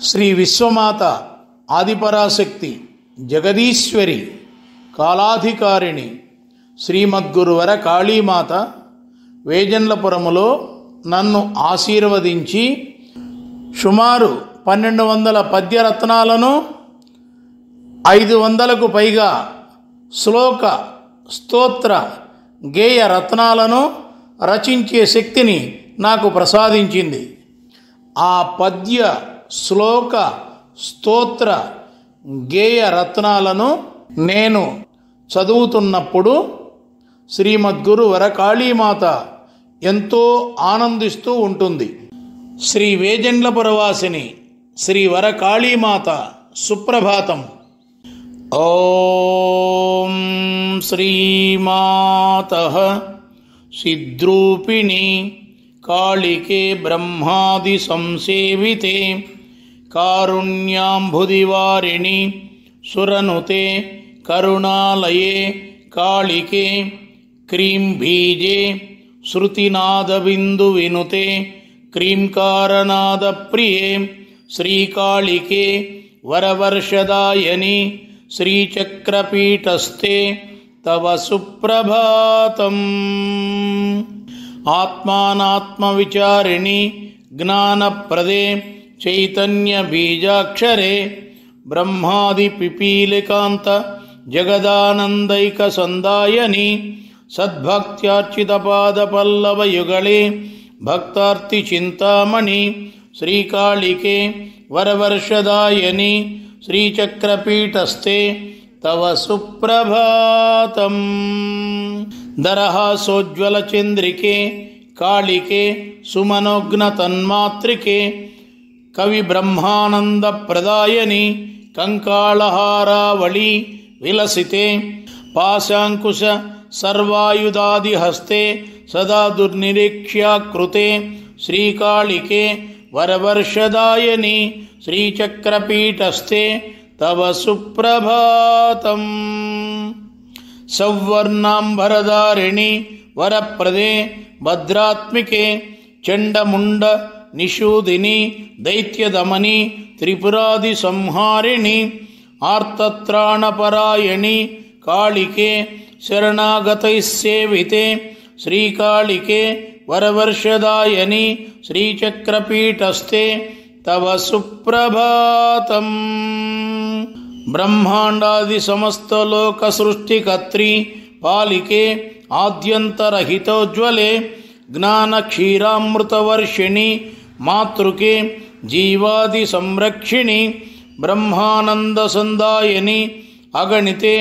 శ్రీ విశ్వమాత ఆదిపరాశక్తి జగదీశ్వరి కాలాధికారిణి శ్రీమద్గురువర కాళీమాత వేజన్లపురములో నన్ను ఆశీర్వదించి సుమారు 1200 పద్యరత్నాలను 500కు పైగా శ్లోక స్తోత్ర గేయ రత్నాలను రచించే శక్తిని నాకు ప్రసాదించింది. ఆ పద్య శ్లోక స్తోత్ర గేయ రత్నాలను నేను చదువుతున్నప్పుడు శ్రీమద్గురు వరకాళీమాత ఎంతో ఆనందిస్తూ ఉంటుంది. శ్రీ వేజన్లపురవాసిని శ్రీ వరకాళీమాత సుప్రభాతం. ఓం శ్రీమాతః సిద్రూపిణి కాళికే బ్రహ్మాది సంసేవితే కారుణ్యాంబుదివారిణి సురనుతే కరుణాలయే కాళికే క్రీం బీజే శృతినాదబిందు వినుతే క్రీంకారనాద ప్రియే శ్రీకాళికే వరవర్షదాయని శ్రీచక్రపీఠస్థే తవ సుప్రభాతం. ఆత్మానాత్మవిచారిణి జ్ఞానప్రదే చైతన్య బీజాక్షరే బ్రహ్మాది పిపీలికాంత జగదానందైక సందాయని సద్భక్త్యార్చిత పాదపల్లవయుగళే భక్తార్తి చింతామణి శ్రీకాళికే వరవర్షదాయని శ్రీచక్రపీఠస్థే తవ సుప్రభాతం. దరహాసోజ్వల చంద్రికే కాళికే సుమనోగ్న తన్మాత్రికే కవి బ్రహ్మానంద ప్రదాయని కంకాళహారావళి విలసితే పాశాంకుశ సర్వాయుధాదిహస్తే సదా దుర్నిరీక్ష్యాకృతే శ్రీకాళికే వరవర్షదాయని శ్రీచక్రపీఠస్థే తవ సుప్రభాతం. సౌవర్ణాంబరధారిణి వరప్రదే భద్రాత్మికే చండముండ నిషూదిని దైత్యదమని త్రిపురాది సంహారిణి ఆర్తత్రాణపరాయణి కాళికే శరణాగతైస్సేవితే శ్రీకాళికే వరవర్షదాయని శ్రీచక్రపీఠస్థే తవ సుప్రభాతం. బ్రహ్మాండాది సమస్త లోక సృష్టికర్త్రి పాలికే ఆద్యంతరహితోజ్వలే జ్ఞాన క్షీరామృతవర్షిణి మాతృకే జీవాది సంరక్షిణి బ్రహ్మానంద సందాయని అగణితే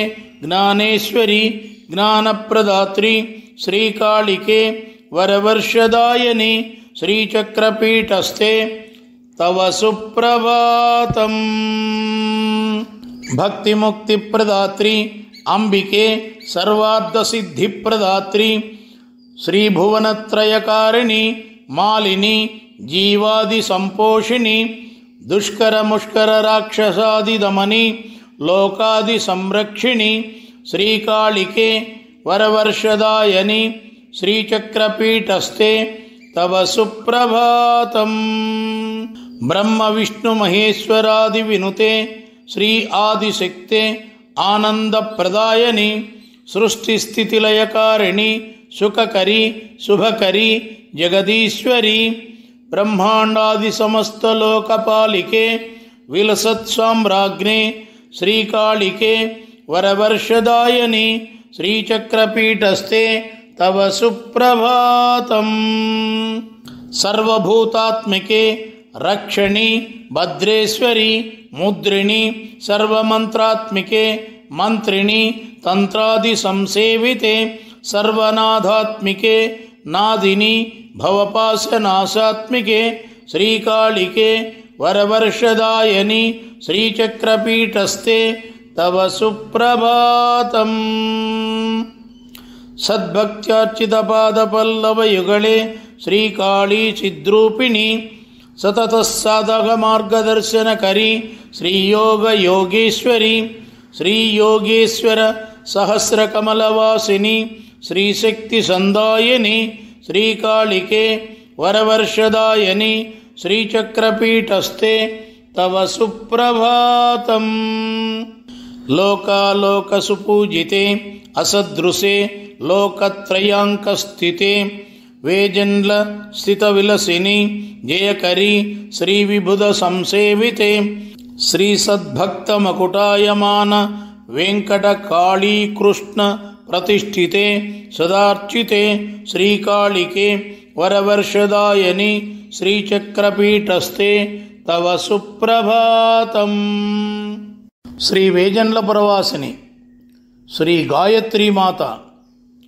జ్ఞానేశ్వరి జ్ఞానప్రదాత్రి శ్రీకాళికే వరవర్షదాయని శ్రీచక్రపీఠస్థే తవ సుప్రభాతం. భక్తిముక్తి ప్రదాత్రి అంబికే సర్వార్థసిద్ధి ప్రదాత్రి శ్రీభువనత్రయకారిణి మాలిని జీవాది సంపోషిణి దుష్కరముష్కర రాక్షసాది దమని లోకాది సంరక్షిణి శ్రీకాళికే వరవర్షదాయని శ్రీచక్రపీఠస్థే తవ సుప్రభాతం. బ్రహ్మ విష్ణు మహేశ్వరాది వినుతే శ్రీ ఆదిశక్తే ఆనందప్రదాయని సృష్టిస్థితిలయకారిణి సుఖకరి శుభకరి జగదీశ్వరి బ్రహ్మాండాది సమస్త లోకపాలికే విలసత్సామ్రాజ్ఞే శ్రీకాళికే వరవర్షదాయని శ్రీచక్రపీఠస్థే తవ సుప్రభాతం. సర్వభూతాత్మికే రక్షణి భద్రేశ్వరి ముద్రిణి సర్వమంత్రాత్మికే మంత్రిణి తంత్రాది సంసేవితే సర్వనాథాత్మికే నాదిని భవపాశనాశాత్మికే శ్రీకాళికే వరవర్షదాయని శ్రీచక్రపీఠస్థే తవ సుప్రభాతం. సద్భక్త్యార్చిత పాదపల్లవయుగళే శ్రీకాళీ చిద్రూపిణి సతత సాధక మార్గదర్శనకరి శ్రీయోగ యోగేశ్వరి శ్రీయోగేశ్వర సహస్రకమలవాసిని శ్రీశక్తి సందాయని శ్రీకాళికే వరవర్షదాయని శ్రీచక్రపీఠస్థే तव सुप्रभातं। लोकालोकसुपूजिते असदृशे लोकत्रयाङ्कस्थिते वेजन्ल स्थितविलसिनि जयकरी श्रीविबुधसंसेविते श्रीसद्भक्तमकुटायमान वेङ्कटकाळीकृष्ण प्रतिष्ठिते सदार्चिते श्रीकाళिके वरवर्षदायनि श्रीचक्रपीठस्थे तव सुप्रभातं। श्री वेजन्लपुरवासिनि श्री गायत्री माता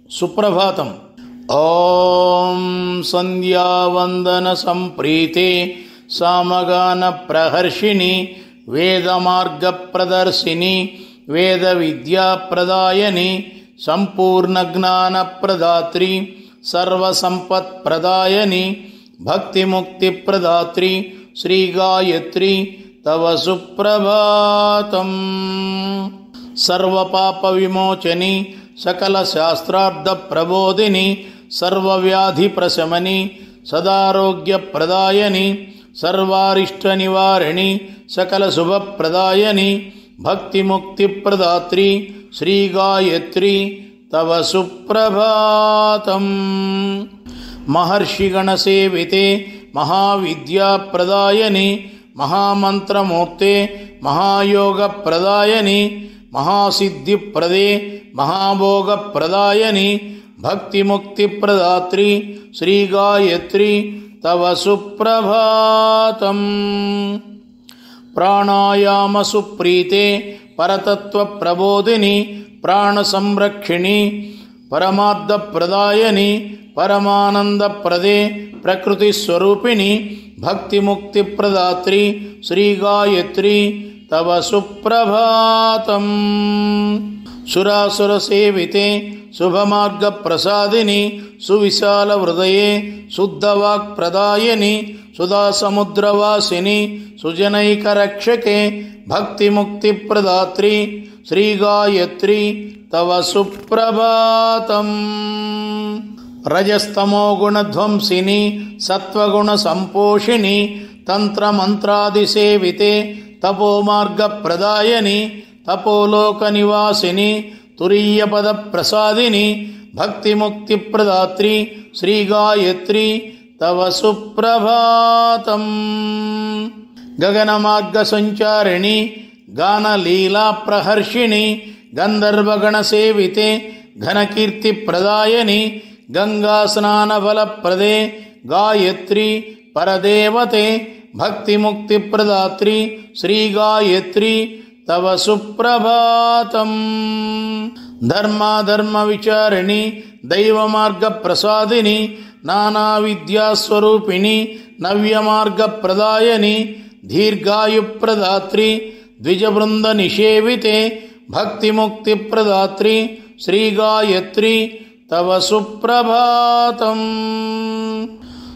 सुप्रभातं। ओं संध्यावंदन संप्रीते सामगान प्रहर्षिणि वेदमार्ग प्रदर्शिनि वेद विद्या प्रदायनि संपूर्ण ज्ञान प्रदात्री सर्वसंपत् प्रदायनि भक्ति मुक्ति प्रदात्री श्री गायत्री तव सुप्रभातं। सर्व पाप विमोचनी सकल शास्त्रार्थ प्रबोधिनी सर्वव्याधि प्रशमनी सदारोग्य प्रदायनी सर्वारिष्ट निवारिणी सकल शुभ प्रदायनी भक्ति मुक्ति प्रदात्री श्री गायत्री तव सुप्रभातं। महर्षिगण सेविते महाविद्या प्रदायनी महामंत्रमूर्ते महायोग प्रदायनी महासिद्धि प्रदे महाभोग प्रदायनी भक्ति मुक्ति प्रदात्री श्री गायत्री तव सुप्रभातं। प्राणायाम सुप्रीते परतत्व प्रबोधिनी प्राण संरक्षिणी परमार्थ प्रदायनी परमानंद प्रदे प्रकृति स्वरूपिणी भक्ति मुक्ति प्रदात्री श्री गायत्री तव सुप्रभातं। सुरासुर सेविते शुभमार्ग प्रसादिनी सुविशाल हृदये शुद्धवाक् प्रदायिनी सुधा समुद्रवासिनी सुजनैक रक्षके भक्ति मुक्ति प्रदात्री श्री गायत्री तव सुप्रभातं। रजस्तमो गुण ध्वंसिनी सत्वगुण संपोषिणी तंत्र मंत्रादि सेविते तपो मार्ग प्रदायिनी तपोलोक निवासिनी तुरीय पद प्रसादिनी भक्ति मुक्ति प्रदात्री श्री गायत्री तव सुप्रभातं। गगन मार्ग संचारिणी गान लीला प्रहर्षिणी गंधर्वगण सेविते घन कीर्ति प्रदायिनी गंगा स्नान फल प्रदे गायत्री परदेवते भक्ति मुक्ति प्रदात्री श्री गायत्री तव सुप्रभातं। धर्माधर्म विचारिणी दैव मार्ग प्रसादिनी नाना विद्या स्वरूपिणी नव्य मार्ग प्रदायिनी दीर्घायु प्रदात्री द्विज वृंद निषेविते भक्ति मुक्ति प्रदात्री श्री गायत्री तव सुप्रभातं।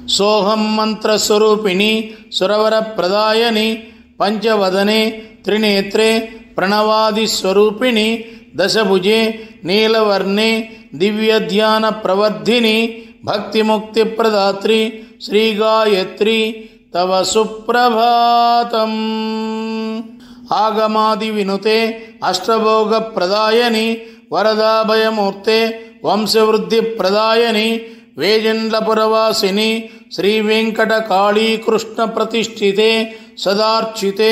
सोहम मंत्र स्वरूपिणी सुरवर प्रदायिनी पंचवदने त्रिनेत्रे प्रणवादि स्वरूपिणी दशभुजे नीलवर्णे दिव्य ध्यान प्रवर्धिनी भक्ति मुक्ति प्रदात्री श्री गायत्री तव सुप्रभातं। आगमादि विनुते अष्टभोग प्रदायिनी वरदाभयमूर्ते वंशवृद्धि प्रदायिनी वेजन्लपुरवासिनी श्री वेङ्कटकाळी कृष्ण प्रतिष्ठिते सदार्चिते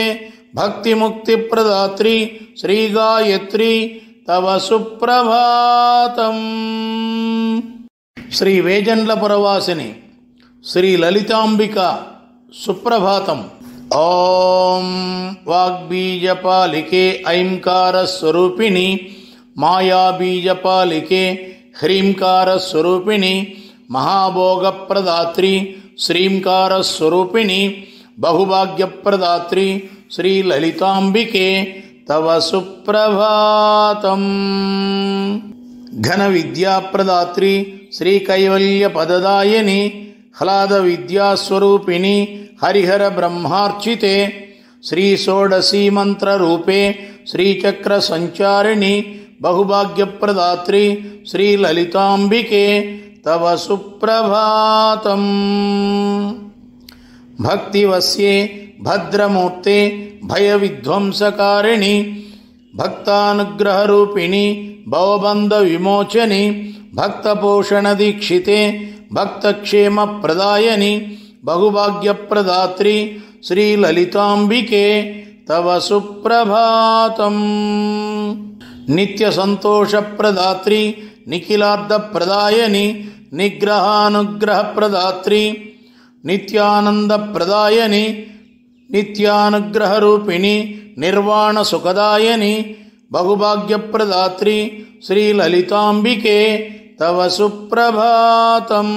भक्ति मुक्ति प्रदात्री श्री गायत्री तव सुप्रभातं। श्री वेजन्लपुरवासिनी श्री ललितांबिका सुप्रभातं। ओं वाग्बीजपालिके ऐंकार स्वरूपिणी मायाबीजपालिके ह्रींकार स्वरूपिणी महाभोग प्रदात्री श्रींकार स्वरूपिणी बहुभाग्य प्रदात्री श्री ललितांबिके तव सुप्रभातं। घन विद्या प्रदात्री श्री कैवल्य पददायिनी ह्लाद विद्या स्वरूपिणी हरिहर ब्रह्मार्चिते श्री षोडशी मंत्र रूपे श्री चक्र संचारिणी बहुभाग्य प्रदात्री श्री ललितांबिके तव सुप्रभातं। భక్తివస్యే భద్రమూర్తే భయవిధ్వంసకారిణి భక్తానుగ్రహరూపిణి భవబంధ విమోచని భక్తపోషణ దీక్షితే భక్తక్షేమప్రదాయని బహుభాగ్యప్రదాత్రి శ్రీలలితాంబికే తవ సుప్రభాతం. నిత్యసంతోషప్రదాత్రి నిఖిలార్థప్రదాయని నిగ్రహానుగ్రహప్రదాత్రి నిత్యానందప్రదాయని నిత్యానుగ్రహరూపిణి నిర్వాణసుఖదాయని బహుభాగ్యప్రదాత్రి శ్రీలలితాంబికే తవ సుప్రభాతం.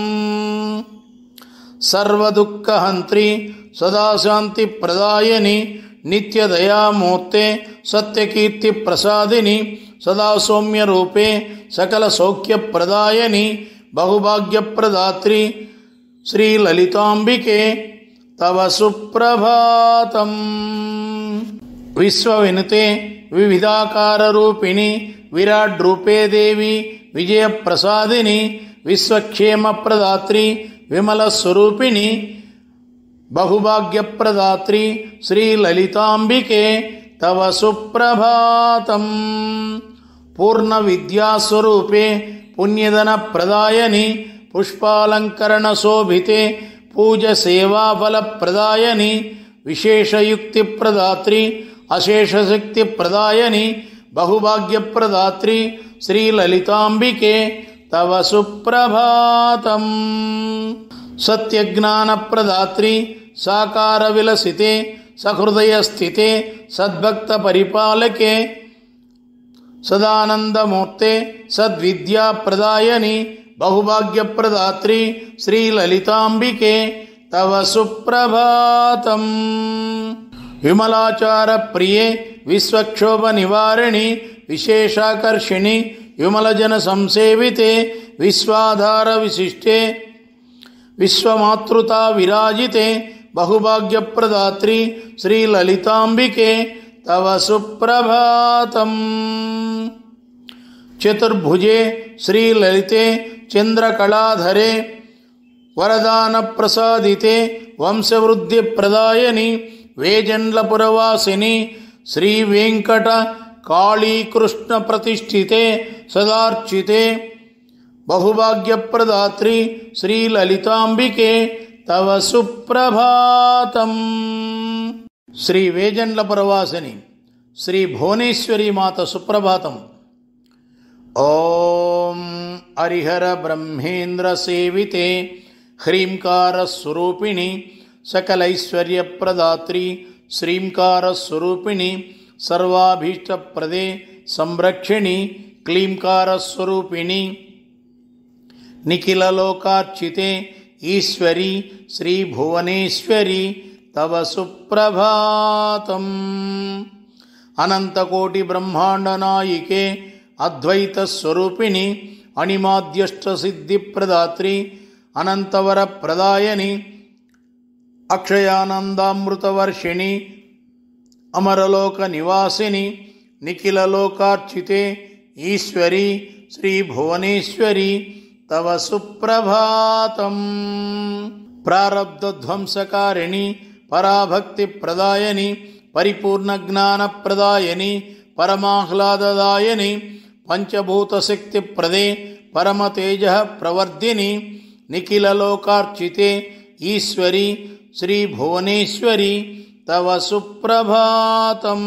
సర్వదుఃఖహంత్రి సదాశాంతిప్రదాయని నిత్యదయామూర్తే సత్యకీర్తిప్రసాదిని సదా సౌమ్యరూపే సకలసౌఖ్యప్రదాయని బహుభాగ్యప్రదాత్రి శ్రీలలితాంబికే తవ సుప్రభాతం. విశ్వవినుతే వివిధాకారరూపిణి విరాడ్రూపే దేవి విజయప్రసాదిని విశ్వక్షేమప్రదాత్రి విమలస్వరూపిణి బహుభాగ్యప్రదాత్రి శ్రీలలితాంబికే తవ సుప్రభాతం. పూర్ణవిద్యాస్వరూపే పుణ్యధనప్రదాయని పుష్పాలంకరణశోభితే పూజసేవాఫలప్రదాయని విశేషయుక్తిప్రదాత్రి అశేషశక్తిప్రదాయని బహుభాగ్యప్రదాత్రి శ్రీలలితాంబికే తవ సుప్రభాతం. సత్యజ్ఞానప్రదాత్రి సాకారవిలసితే సహృదయస్థితే సద్భక్తపరిపాలకే సదానందమూర్తే సద్విద్యాప్రదాయని బహుభాగ్యప్రదాత్రి శ్రీలలితాంబికే తవ సుప్రభాతం. విమలాచారప్రియే విశ్వక్షోభనివారిణి విశేషాకర్షిణి విమలజన సంసేవితే విశ్వాధారవిశిష్టే విశ్వమాతృతా విరాజితే బహుభాగ్యప్రదాత్రి శ్రీలలితాంబికే తవ సుప్రభాతం. చతుర్భుజే శ్రీలలితే చంద్రకళాధరే వరదానప్రసాదితే వంశవృద్ధిప్రదాయని వేజండ్లపురవాసిని శ్రీవేంకట కాళీకృష్ణ ప్రతిష్ఠితే సదార్చితే బహుభాగ్యప్రదాత్రి శ్రీలలితాంబికే తవ సుప్రభాతం. శ్రీ వేజండ్లపురవాసిని శ్రీ భువనేశ్వరీ మాత సుప్రభాతం. ఓం హరిహర బ్రహ్మేంద్ర సేవితే హ్రీంకారస్వరూపిణి సకలైశ్వర్యప్రదాత్రి శ్రీంకారస్వరూపిణి సర్వాభీష్టప్రదే సంరక్షిణి క్లీంకారస్వరూపిణి నిఖిలలోకార్చితే ఈశ్వరి శ్రీ భువనేశ్వరి తవ సుప్రభాతం. అనంతకోటి బ్రహ్మాండనాయికే అద్వైతస్వరూపిణి అణిమాద్యష్టసిద్ధిప్రదాత్రి అనంతవరప్రదాయని అక్షయానందామృతవర్షిణి అమరలోక నివాసిని నిఖిలలోకార్చితే ఈశ్వరి శ్రీ భువనేశ్వరి తవ సుప్రభాతం. ప్రారబ్ధధ్వంసకారిణి పరాభక్తిప్రదాయని పరిపూర్ణజ్ఞానప్రదాయని పరమాహ్లాదదాయని పంచభూతశక్తిప్రదే పరమతేజ ప్రవర్ధిని నిఖిలలోకార్చితే ఈశ్వరి శ్రీ భువనేశ్వరి తవ సుప్రభాతం.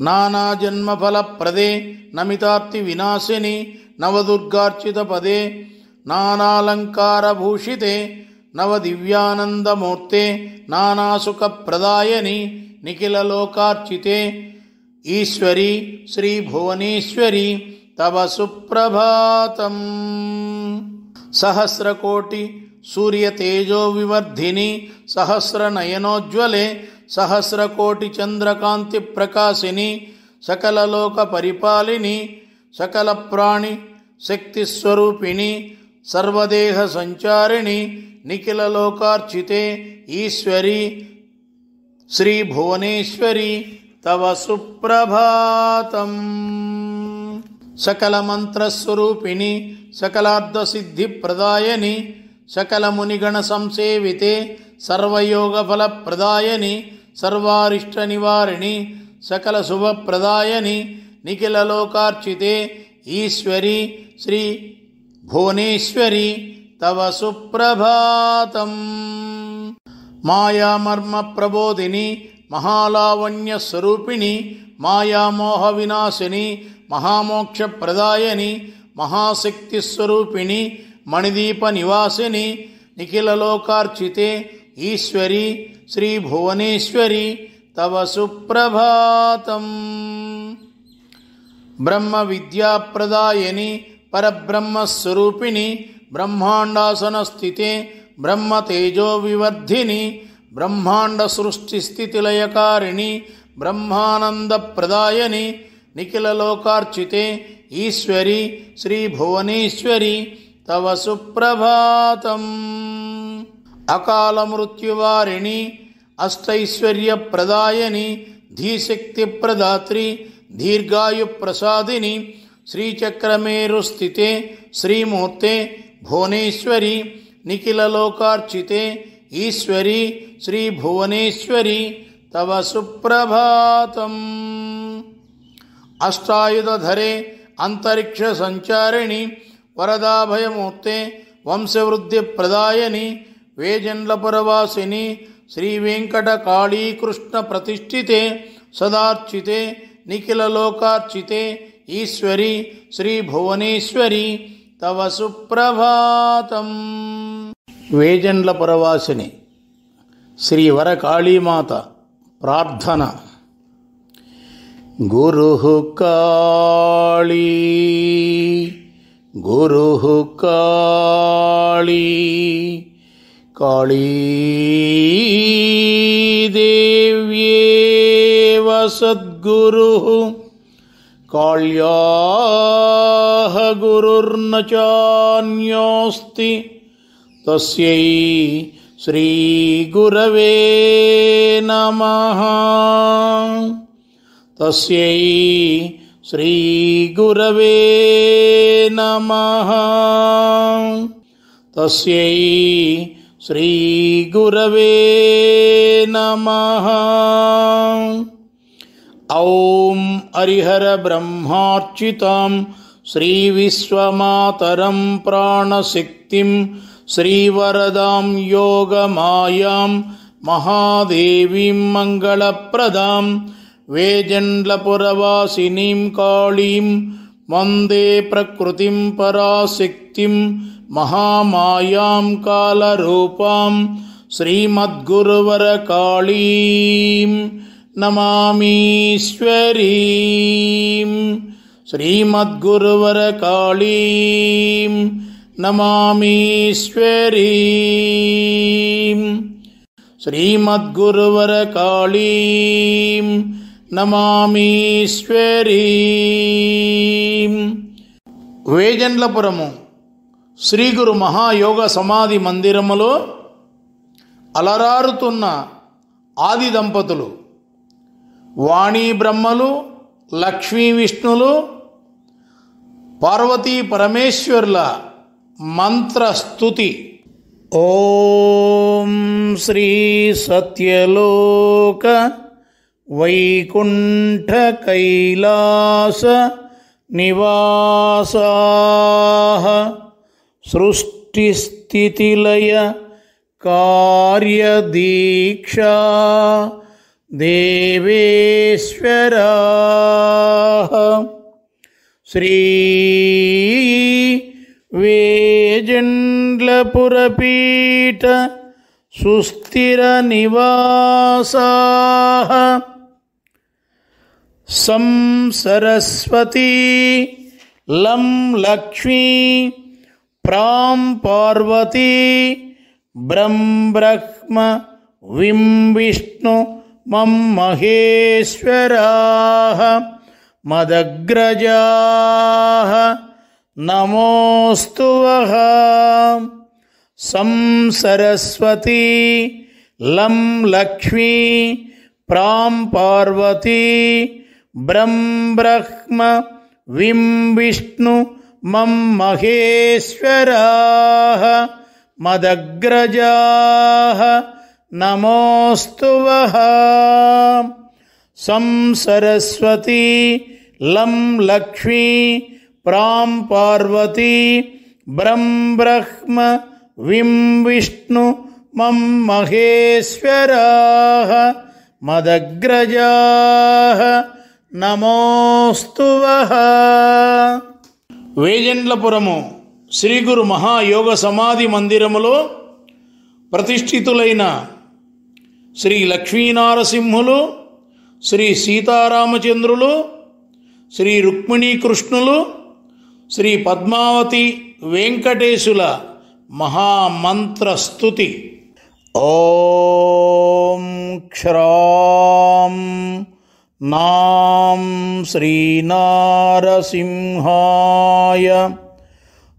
నానాజన్మఫలప్రదే నమితార్తి వినాశిని నవదుర్గార్చితపదే నానాలంకారభూషితే నవదివ్యానందమూర్తే నానాసుఖప్రదాయని నిఖిలలోకార్చితే ఈశ్వరి శ్రీ భువనేశ్వరి తవ సుప్రభాతం. సహస్రకోటి సూర్యతేజో వివర్ధిని సహస్రనయనోజ్వలే సహస్రకోటి చంద్రకాంతి ప్రకాశిని సకలలోక పరిపాలిని సకల ప్రాణి శక్తిస్వరూపిణి సర్వదేహ సంచారిణి నిఖిలలోకార్చితే ఈశ్వరి శ్రీ భువనేశ్వరి తవ సుప్రభాతం. సకల మంత్రస్వరూపిణి సకలార్థసిద్ధిప్రదాయని సకల మునిగణ సంసేవితే సర్వయోగఫలప్రదాయని సర్వారిష్టనివారిణి సకల శుభప్రదాయని నిఖిలలోకార్చితే ఈశ్వరి శ్రీ భువనేశ్వరి తవ సుప్రభాతం. మాయామర్మ ప్రబోధిని మహాలావణ్య స్వరూపిణి మాయామోహ వినాశిని మహామోక్షప్రదాయని మహాశక్తి స్వరూపిణి మణిదీప నివాసిని నిఖిలలోకార్చితే ఈశ్వరి శ్రీ భువనేశ్వరి తవ సుప్రభాతం. బ్రహ్మ విద్యాప్రదాయని పరబ్రహ్మస్వరూపిణి బ్రహ్మాండాసన స్థితే బ్రహ్మ తేజో వివర్ధిని బ్రహ్మాండ సృష్టి స్థితిలయకారిణి బ్రహ్మానందప్రదాయని నిఖిలలోకార్చితే ఈశ్వరి శ్రీ భువనేశ్వరి తవ సుప్రభాతం. అకాల మృత్యువారిణి అష్టైశ్వర్యప్రదాయని ధీశక్తి ప్రదాత్రి దీర్ఘాయుప్రసాదిని శ్రీచక్రమేరుస్థితే శ్రీమూర్తే భువనేశ్వరి నిఖిలలోకార్చితే ఈశ్వరి శ్రీ భువనేశ్వరి తవ సుప్రభాతం. అష్టాయుధధరే అంతరిక్ష సంచారిణి వరదాభయమూర్తే వంశవృద్ధిప్రదాయని వేజండ్లపురవాసిని శ్రీవేంకటకాళీకృష్ణ ప్రతిష్ఠితే సదార్చితే నిఖిలలోకార్చితే ఈశ్వరి శ్రీ భువనేశ్వరి తవ సుప్రభాతం. వేజండ్లపురవాసిని శ్రీ వరకాళీమాత ప్రార్థన. గురుః కాళీ గురుః కాళీ కాళీదేవ్యేవ సద్గురుః కాళ్యాః గురుర్న చాన్యోస్తి తస్యై శ్రీ గురవే నమః. తస్యై శ్రీ గురవే నమః. తస్యై శ్రీ గురవే నమః. ఔం హరిహర బ్రహ్మార్చితాం శ్రీ విశ్వమాతరం ప్రాణశక్తిం శ్రీవరదాం యోగమాయాం మహాదేవీం మంగళప్రదాం వేజండ్లపురవాసినీం కాళీం వందే ప్రకృతిం పరాశక్తిం మహామాయాం కాలరూపాం శ్రీమద్గురువరకాళీం నమామీశ్వరీం. శ్రీమద్గురువరకాళీం నమామీశ్వరీం. శ్రీమద్గురువరకాళీం నమామీశ్వరీం. వేజండ్లపురము శ్రీ గురు మహాయోగ సమాధి మందిరములో అలరారుతున్న ఆది దంపతులు వాణీ బ్రహ్మలు లక్ష్మీ విష్ణులు పార్వతీ పరమేశ్వరుల మంత్రస్తుతి. ఓం శ్రీ సత్యలోక వైకుంఠ కైలాస నివాసాః సృష్టిస్థితిలయ కార్యదీక్షా దేవేశ్వరాః శ్రీ వేజండ్లపురపీఠ సుస్థిర నివాసాః సం సరస్వతీ లం లక్ష్మీ ప్రాం పార్వతీ బ్రహ్మ విం విష్ణు మం మహేశ్వరాః మదగ్రజాః నమోస్తు వః. సం సరస్వతీ లం లక్ష్మీ ప్రాం పార్వతీ బ్రహ్మ విం విష్ణు మం మహేశ్వరాః మదగ్రజాః నమోస్తువః. సం సరస్వతీ లం లక్ష్మీ ప్రాం పార్వతీ బ్రం బ్రహ్మ విం విష్ణు మం మహేశ్వరాః మదగ్రజాః నమోస్తువః. వేజెండ్లపురము శ్రీ గురు మహాయోగ సమాధి మందిరములో ప్రతిష్ఠితులైన శ్రీ లక్ష్మీనారసింహులు, శ్రీ సీతారామచంద్రులు, శ్రీ రుక్మిణీకృష్ణులు, శ్రీ పద్మావతి వెంకటేశుల మహామంత్రస్తుతి. ఓం క్షరాం నాం శ్రీనారసింహాయ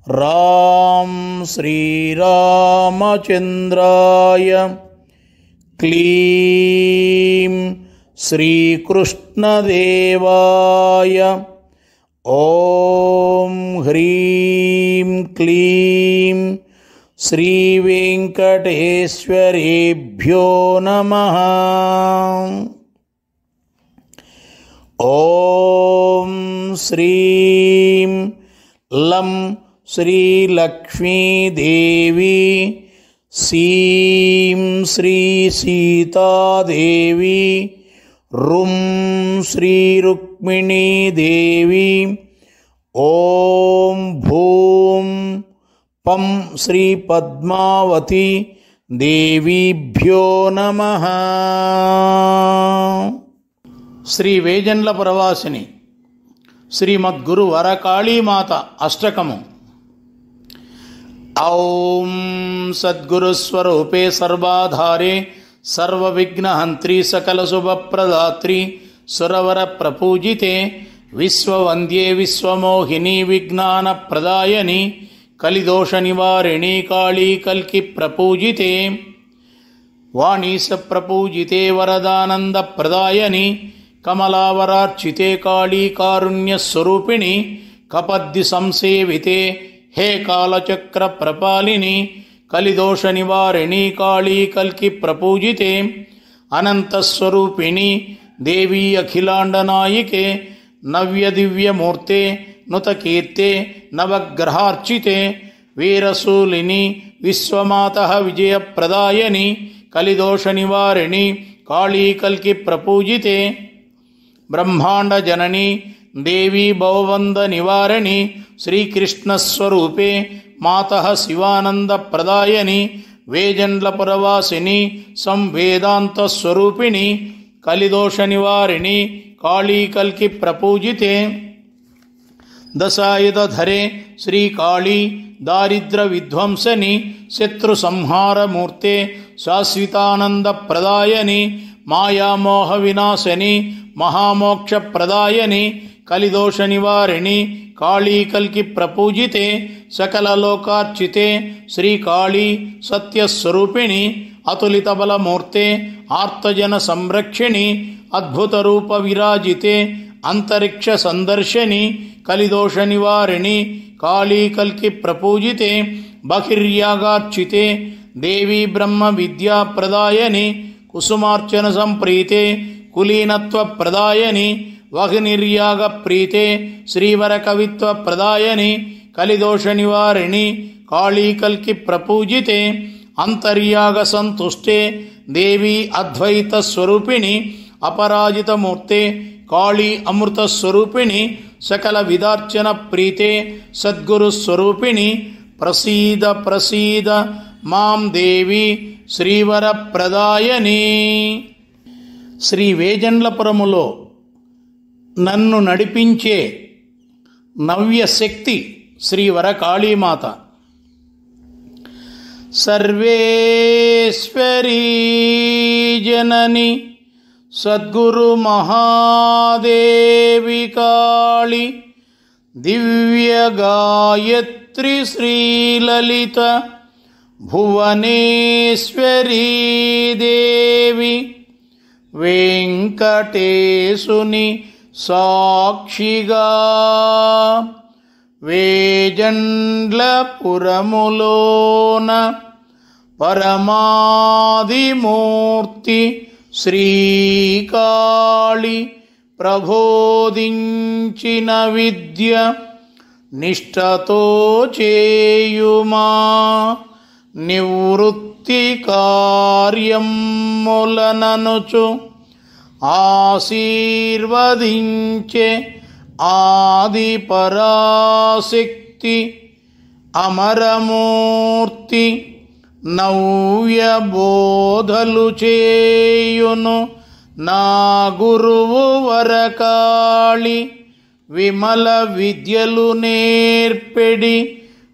రాం శ్రీరామచంద్రాయ క్లీం శ్రీకృష్ణదేవాయ ఓం హ్రీం క్లీం శ్రీవేంకటేశ్వరేభ్యో నమః. ఓం శ్రీం లం శ్రీలక్ష్మీదేవి సీం శ్రీ సీతాదేవి రుం శ్రీరుక్మిణీదేవి ఓం భూం పం శ్రీ పద్మావతి దేవీభ్యో నమః. శ్రీ వేజెండ్ల పురవాసిని శ్రీమద్గురు వరకాళీమాత అష్టకము. ఔం సద్గురుస్వరూపే సర్వాధారే సర్వవిఘ్నహంత్రి సకలశుభప్రదాత్రి సురవర ప్రపూజితే విశ్వవంద్యే విశ్వమోహిని విజ్ఞానప్రదాయని కలిదోష నివారిణి కాళీ కల్కి ప్రపూజితే వాణీస ప్రపూజితే వరదానందప్రదాయని కమలావరార్చితే కాళీ కారుణ్యస్వరూపిణి కపద్ది సంసేవితే హే కాలచక్ర ప్రపాలిని కలిదోష నివారిణి కాళీ కల్కి ప్రపూజితే అనంతస్వరూపిణి దేవీ అఖిలాండనాయికే నవ్యదివ్యమూర్తే నుతకీర్తే నవగ్రహార్చితే వీరశూలిని విశ్వమాతః విజయప్రదాయని కలిదోష నివారిణి కాళీ కల్కి ప్రపూజితే బ్రహ్మాండ జనని దేవీ భవబంధ నివారిణి శ్రీకృష్ణస్వరూపే మాతః శివానందప్రదాయని వేజెండ్లపురవాసిని సంవేదాంతస్వరూపిణి కలిదోష నివారిణి కాళీ కల్కి ప్రపూజితే దశాయుధధరే శ్రీకాళీ దారిద్ర విధ్వంసని శత్రు సంహారమూర్తే శాశ్వతానందప్రదాయని మాయామోహ వినాశని మహామోక్షప్రదాయని కలిదోష నివారిణి కాళీ కల్కి ప్రపూజితే సకలలోకార్చితే శ్రీకాళీ సత్యస్వరూపిణి అతులిత బలమూర్తే ఆర్తజన సంరక్షిణి అద్భుత రూప విరాజితే అంతరిక్ష సందర్శని కలిదోష నివారిణి కాళీ కల్కి ప్రపూజితే బహిర్యాగార్చితే దేవీ బ్రహ్మ విద్యా ప్రదాయని కుసుమార్చన సంప్రీతే కులీనత్వ ప్రదాయని వహ్నిర్యాగ ప్రీతే శ్రీవర కవిత్వ ప్రదాయని కలిదోష నివారిణి కాళీ కల్కి ప్రపూజితే అంతర్యాగ సంతుష్టే దేవీ అద్వైత స్వరూపిణి అపరాజితమూర్తే కాళీ అమృత స్వరూపిణి సకల విదార్చన ప్రీతే సద్గురు స్వరూపిణి ప్రసీద ప్రసీద మాం దేవి శ్రీవర ప్రదాయని. శ్రీ వేజెండ్లపురములో నన్ను నడిపించే నవ్యశక్తి శ్రీవర కాళీమాత. సర్వేశ్వరీ జనని సద్గురు మహాదేవి కాళి దివ్య గాయత్రి శ్రీలలిత భువనేశ్వరీ దేవి వెంకటేశుని సాక్షిగా వేజెండ్లపురములోన పరమాదిమూర్తి శ్రీకాళి ప్రబోధించిన విద్య నిష్ఠతో చేయుమా. నివృత్తి కార్యములననుచు ఆశీర్వదించే ఆది పరాశక్తి అమరమూర్తి నవ్య బోధలు చేయును నా గురువు వరకాళి. విమల విద్యలు నేర్పెడి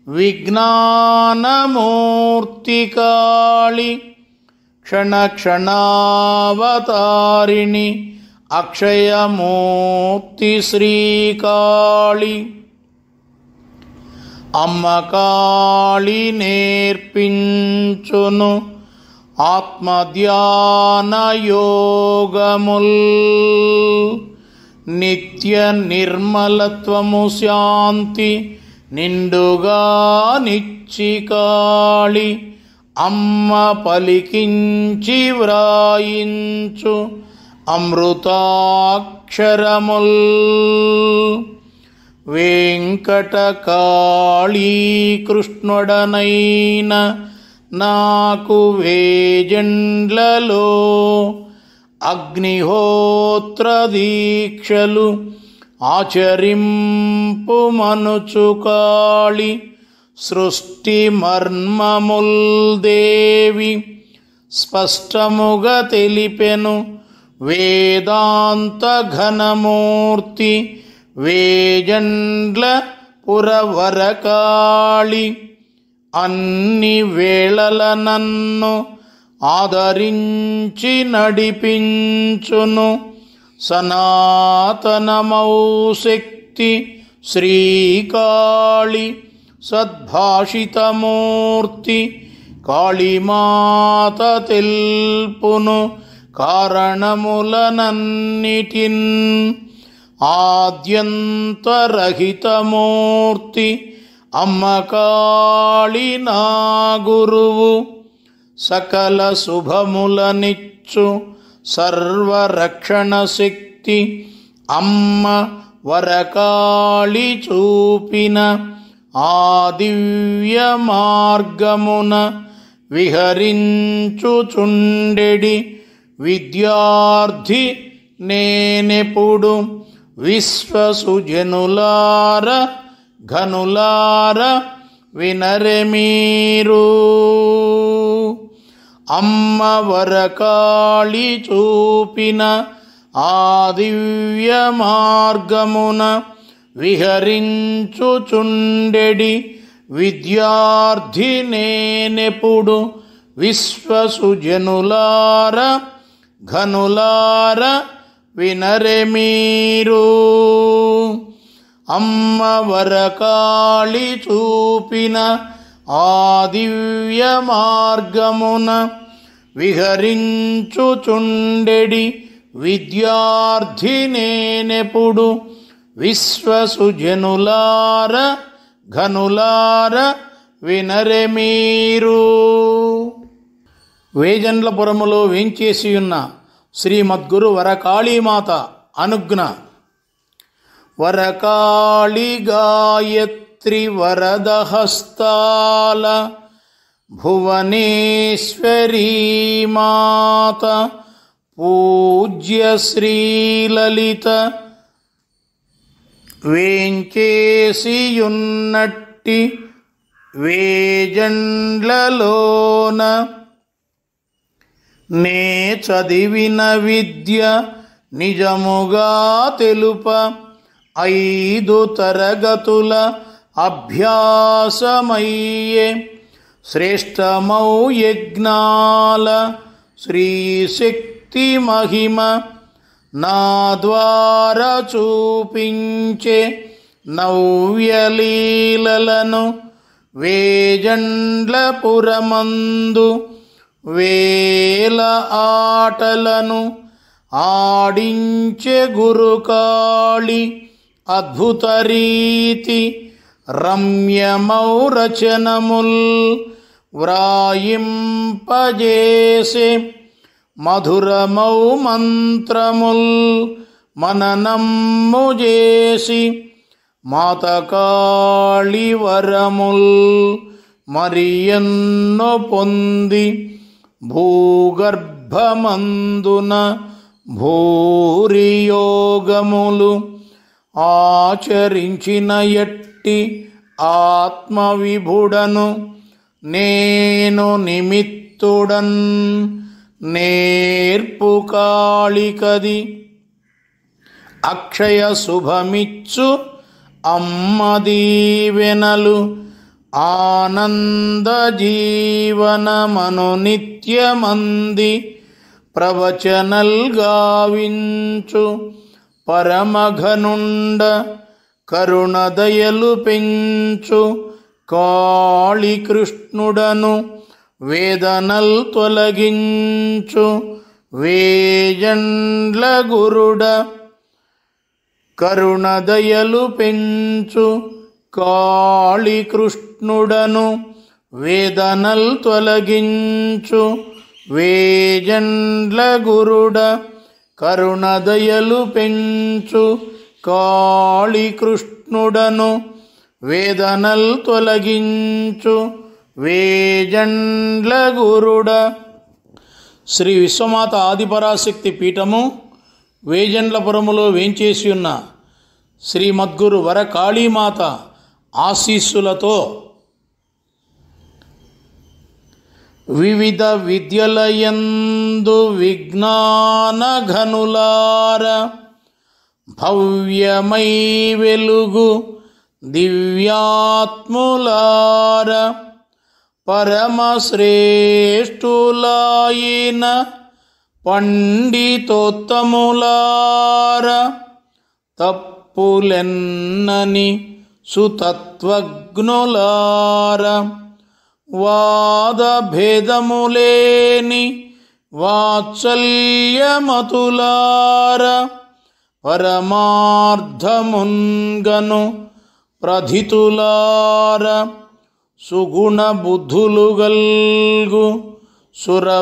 విజ్ఞానమూర్తి కాళి. క్షణ క్షణావతారిణి అక్షయమూర్తి శ్రీకాళి. అమ్మ కాళి నేర్పించును ఆత్మధ్యాన యోగముల్. నిత్య నిర్మలత్వము శాంతి నిండుగా నిచ్చి కాళి. అమ్మ పలికించి వ్రాయించు అమృతాక్షరముల్. వెంకటకాళీ కృష్ణుడనైన నాకు వేజండ్లలో అగ్నిహోత్ర దీక్షలు ఆచరింపు మనుచు కాళి. సృష్టి మర్మముల్ దేవి స్పష్టముగా తెలిపెను వేదాంత ఘనమూర్తి వేజండ్ల పురవరకాళి. అన్ని వేళల నన్ను ఆదరించి నడిపించును సనాతనమౌ శక్తి శ్రీకాళి. సద్భాషితమూర్తి కాళీమాత తెల్పును కారణములనన్నిటిన్. ఆద్యంతరహితమూర్తి అమ్మ కాళి నా గురువు. సకల శుభములనిచ్చు సర్వరక్షణ శక్తి అమ్మ వరకాళి చూపిన ఆ దివ్య మార్గమున విహరించుచుండెడి విద్యార్థి నేనెప్పుడు. విశ్వసుజనులార ఘనులార వినరె మీరు. అమ్మ వరకాళి చూపిన ఆ దివ్య మార్గమున విహరించుచుండెడి విద్యార్థి నేనెప్పుడు. విశ్వసుజనులార ఘనులార వినరె మీరు. అమ్మ వరకాళి చూపిన ఆ దివ్య మార్గమున విహరించుచుండెడి విద్యార్థి నేనెప్పుడు. విశ్వసుజనులార ఘనులార వినరె మీరు. వేజండ్లపురములో వేంచేసియున్న శ్రీమద్గురు వరకాళీమాత అనుజ్ఞ. వరకాళి గాయత్రి వరదహస్తాల భువనేశ్వరీ మాత పూజ్య శ్రీలలిత వేంచేసియున్నట్టి వేజండ్లలోన నే చదివిన విద్య నిజముగా తెలుప 5 తరగతుల అభ్యాసమయ్యే శ్రేష్టమౌ యజ్ఞాల శ్రీశక్తి మహిమ నా ద్వారా చూపించే నవ్యలీలలను వేజండ్లపురమందు వేల ఆటలను ఆడించే గురుకాళి అద్భుత రీతి రమ్యమౌ రచనముల్ వ్రాయింపజేసే మధురమౌ మంత్రముల్ మననమ్ము చేసి మాతకాళి వరముల్ మరియన్నో పొంది భూగర్భమందున భూరియోగములు ఆచరించిన ఎట్టి ఆత్మవిభుడను నేను నిమిత్తుడన్ నేర్పు కాళికది అక్షయ శుభమిచ్చు అమ్మ దీవెనలు ఆనంద జీవనమను నిత్యమంది ప్రవచనల్ గావించు పరమఘనుండ కరుణదయలు పెంచు కాళీకృష్ణుడను వేదనల్ తొలగించు వేజండ్ల గురుడ కరుణదయలు పెంచు కాళీకృష్ణుడను వేదనల్ తొలగించు వేజండ్ల గురుడ కరుణదయలు పెంచు కాళీకృష్ణుడను వేదనల్ తొలగించు వేజండ్ల గురుడ. శ్రీ విశ్వమాత ఆదిపరాశక్తి పీఠము వేజండ్లపురములో వేంచేసి ఉన్న శ్రీమద్గురు వరకాళీమాత ఆశీస్సులతో వివిధ విద్యలయందు విజ్ఞానఘనులార భవ్యమై వెలుగు దివ్యాత్ములార పరమశ్రేష్ఠులాయిన పండితోత్తములార తప్పులెన్నని సుతత్వజ్ఞులార వాదభేదములేని వాత్సల్యమతులార పరమార్థమున్గను ప్రధితులార సుగుణ బుద్ధులు గల్గు సురవరసములార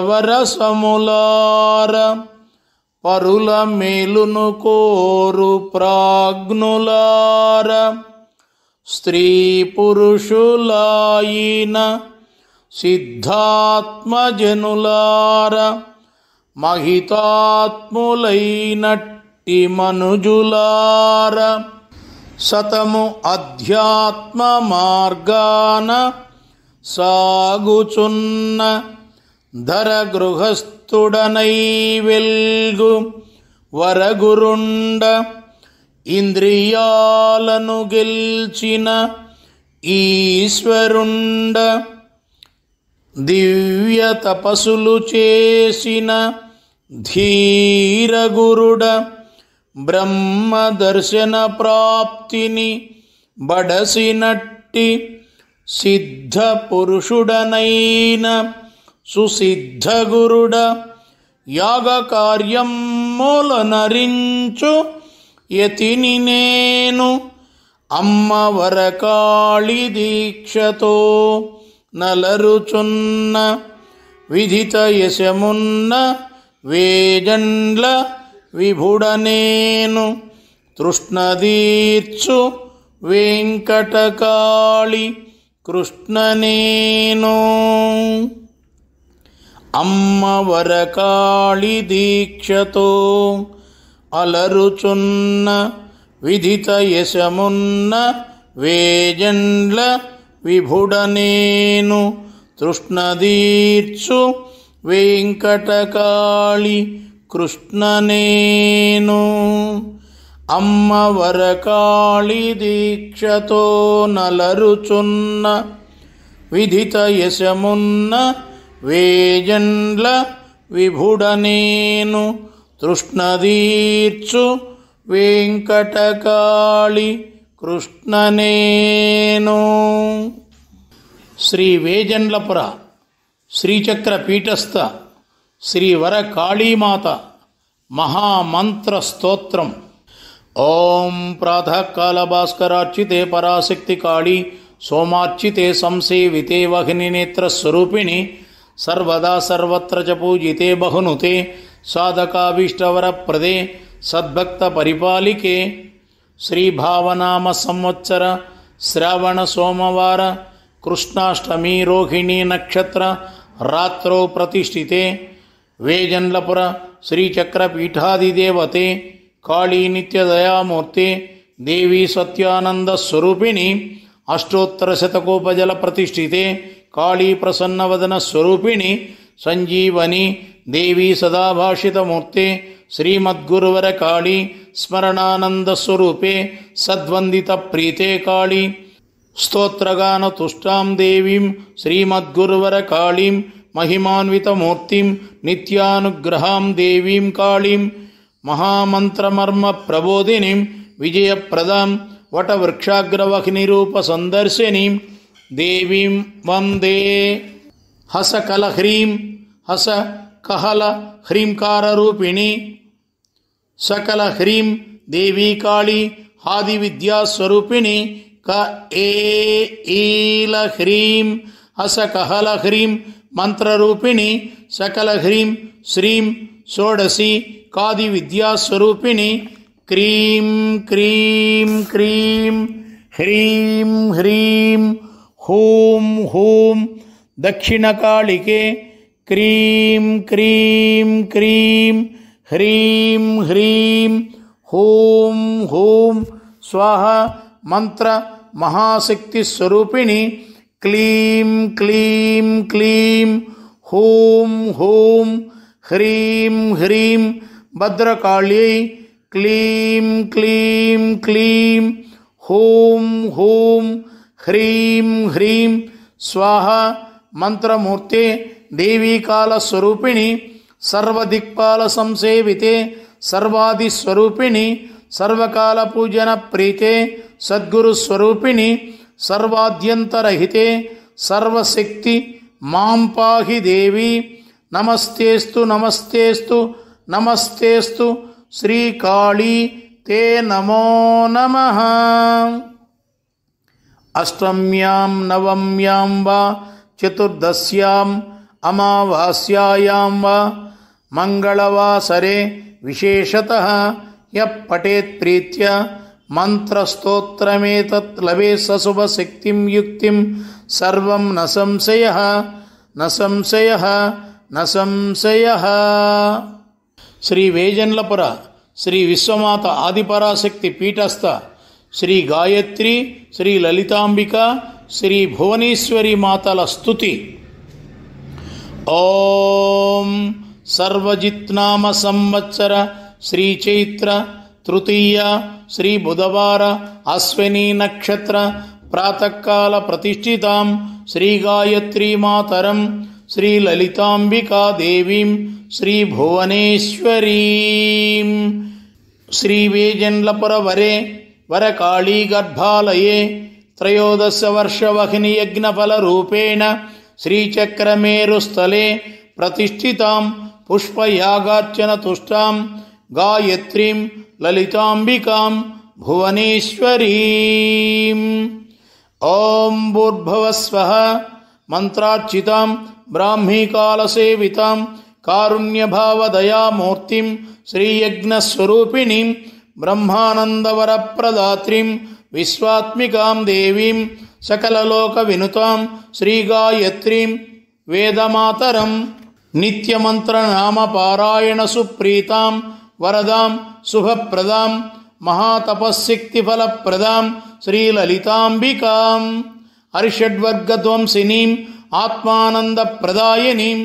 పరుల మేలును కోరు ప్రాజ్ఞులార స్త్రీ పురుషులాయిన సిద్ధాత్మజనులార మహితాత్ములైనట్టి మనుజులార సతము అధ్యాత్మ మార్గాన సాగుచున్న ధర గృహస్థుడనై వెల్గు వరగురుండ ఇంద్రియాలను గెల్చిన ఈశ్వరుండ దివ్య తపస్సులు చేసిన ధీరగురుడ బ్రహ్మ దర్శన ప్రాప్తిని బడసినట్టి సిద్ధ పురుషుడనైన సుసిద్ధ గురుడ యాగ కార్యములనరించు యతిని నేను అమ్మ వరకాళి దీక్షతో నలరుచున్న విధిత యశమున్న వేజండ్ల విభుడనేను తృష్ణదీర్చు వెంకటకాళి కృష్ణనేను అమ్మ వరకాళి దీక్షతో అలరుచున్న విధిత యశమున్న వేజండ్ల విభుడనేను తృష్ణదీర్చు వెంకటకాళి కృష్ణనేను అమ్మ వరకాళి దీక్షతో నలరుచున్న విధిత యశమున్న వేజండ్ల విభుడనేను తృష్ణదీర్చు వెంకటకాళి కృష్ణనేను. శ్రీ వేజండ్లపుర శ్రీచక్ర పీఠస్థ శ్రీ వరకాళీమాత మహామంత్ర స్తోత్రం. ఓం ప్రాతఃకాల భాస్కరార్చితే పరాశక్తి కాళీ సోమార్చితే సంసేవితే వహ్నినేత్రస్వరూపిణి సర్వదా సర్వత్ర చ పూజితే బహునుతే సాధకాభీష్టవరప్రదే సద్భక్త పరిపాలికే. శ్రీభావనామ సంవత్సర శ్రావణ సోమవార కృష్ణాష్టమి రోహిణీ నక్షత్ర రాత్రౌ ప్రతిష్ఠితే వేజన్లపుర శ్రీచక్రపీఠాదిదేవతే కాళీ నిత్యదయామూర్తే దేవీ సత్యానందస్వరూపిణి అష్టోత్తరశతకోపజల ప్రతిష్ఠితే కాళీ ప్రసన్నవదన స్వరూపిణి సంజీవని దేవీ సదాభాషితమూర్తే శ్రీమద్గురువర కాళీ స్మరణానందస్వరూపే సద్వందిత ప్రీతే కాళీ. స్తోత్రగాన తుష్టాం దేవీం శ్రీమద్గురువర కాళీం మహిమాన్వితమూర్తిం నిత్యానుగ్రహాం దేవీం కాళీం మహామంత్రమర్మ ప్రబోధినిం విజయప్రదాం వటవృక్షాగ్రవహ్నిరూప సందర్శినీం దేవీం వందే. హసకలహ్రీం హస కహల హ్రీంకారరూపిణి సకల హ్రీం దేవీ కాళీ ఆది విద్యాస్వరూపిణి క ఈల హ్రీం హస కహల హ్రీం మంత్రరూపిణి సకల హ్రీం శ్రీం షోడశి కాది విద్యాస్వరూపిణి క్రీం క్రీం క్రీం హ్రీం హ్రీం హూం హూం దక్షిణకాళికే క్రీం క్రీం క్రీం హ్రీం హ్రీం హూం హూం స్వాహ మంత్ర మహాశక్తి స్వరూపిణి క్లీం క్లీం క్లీం హూం హూం హ్రీం హ్రీం భద్రకాళ్యై క్లీం క్లీం క్లీం హూం హూం హ్రీం హ్రీం స్వాహ మంత్రమూర్తే దేవీకాల స్వరూపిణి సర్వదిక్పాల సంసేవితే సర్వాదిస్వరూపిణి సర్వకాల పూజన ప్రీతే సద్గురు స్వరూపిణి సర్వాద్యంతరహితే సర్వశక్తి మాం పాహి దేవి. నమస్తేస్తు నమస్తేస్తు నమస్తేస్తు శ్రీకాళీ తే నమో నమః. అష్టమ్యాం నవమ్యాం వా చతుర్దశ్యాం అమావాస్యాయాం వా మంగళవాసరే విశేషతః యః పఠేత్ ప్రీత్యా మంత్రస్తోత్రమేతత్ లభేత్ సశుభశక్తిం యుక్తిం సర్వం న సంశయః న సంశయః న సంశయః. శ్రీ వేజన్లపుర శ్రీ విశ్వమాత ఆదిపరాశక్తి పీఠస్థ శ్రీ గాయత్రి శ్రీ లలితాంబిక శ్రీ భువనేశ్వరి మాతల స్తుతి. ఓం సర్వజిత్నామ సంవత్సర శ్రీ చైత్ర తృతీయ శ్రీ బుధవార అశ్విని నక్షత్ర ప్రాతకాల ప్రతిష్ఠితాం శ్రీ గాయత్రీ మాతరం శ్రీ లలితాంబికా దేవీం శ్రీ భువనేశ్వరీం. శ్రీ వేజన్లపుర వరే వరకాళీ గర్భాలయే త్రయోదశ వర్షవహ్ని యజ్ఞఫలరూపేణ శ్రీచక్రమేరుస్థలే ప్రతిష్ఠితాం పుష్పయాగార్చన తుష్టాం గాయత్రీం లలితాంబికాం భువనేశ్వరీం. ఓం భూర్భువస్వః మంత్రార్చితాం బ్రాహ్మీకాలసేవితాం కారుణ్యభావదయామూర్తిం శ్రీయజ్ఞస్వరూపిణీం బ్రహ్మానందవరప్రదాత్రీం విశ్వాత్మికాం దేవీం సకలలోక వినుతాం శ్రీగాయత్రీం వేదమాతరం నిత్యమంత్రనామ పారాయణ సుప్రీతాం వరదాం శుభప్రదాం మహాతపశక్తిఫలప్రదాం శ్రీలలితాంబికాం హరిషడ్వర్గధ్వంసినీం ఆత్మానందప్రదాయినీం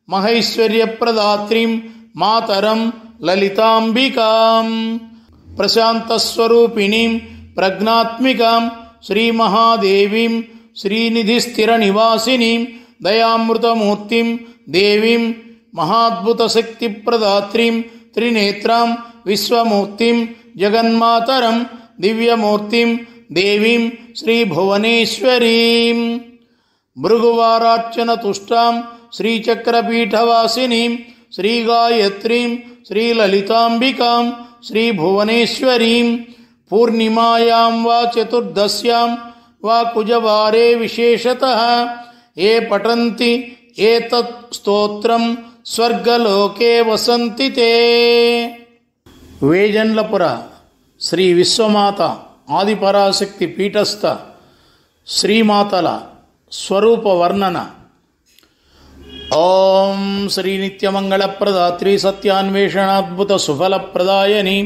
మహైశ్వర్యప్రదాత్రీం మాతరం లలితాంబికాం ప్రశాంతస్వరూపిణీం ప్రజ్ఞాత్మికాం శ్రీమహాదేవీం శ్రీనిధిస్థిరనివాసినీం దయామృతమూర్తిం దేవీం మహాద్భుతశక్తిప్రదాత్రీం త్రినేత్రాం విశ్వమూర్తిం జగన్మాతరం దివ్యమూర్తిం దేవీం శ్రీభువనేశ్వరీం. భృగువారార్చన తుష్టాం శ్రీచక్రపీఠవాసినీం శ్రీగాయత్రీం శ్రీలలితాంబికాం శ్రీభువనేశ్వరీం. పూర్ణిమాయాం వా చతుర్దశ్యాం వా కుజవారే విశేషతః ఏ పఠంతి ఏతత్ స్తోత్రం స్వర్గలోకే వసంతి తే. వేజండ్లపుర శ్రీ విశ్వమాత ఆదిపరాశక్తి పీఠస్థ శ్రీమాతల స్వరూప వర్ణన. ఓం శ్రీ నిత్యమంగళప్రదాత్రి సత్యాన్వేషణాద్భుత సుఫలప్రదాయని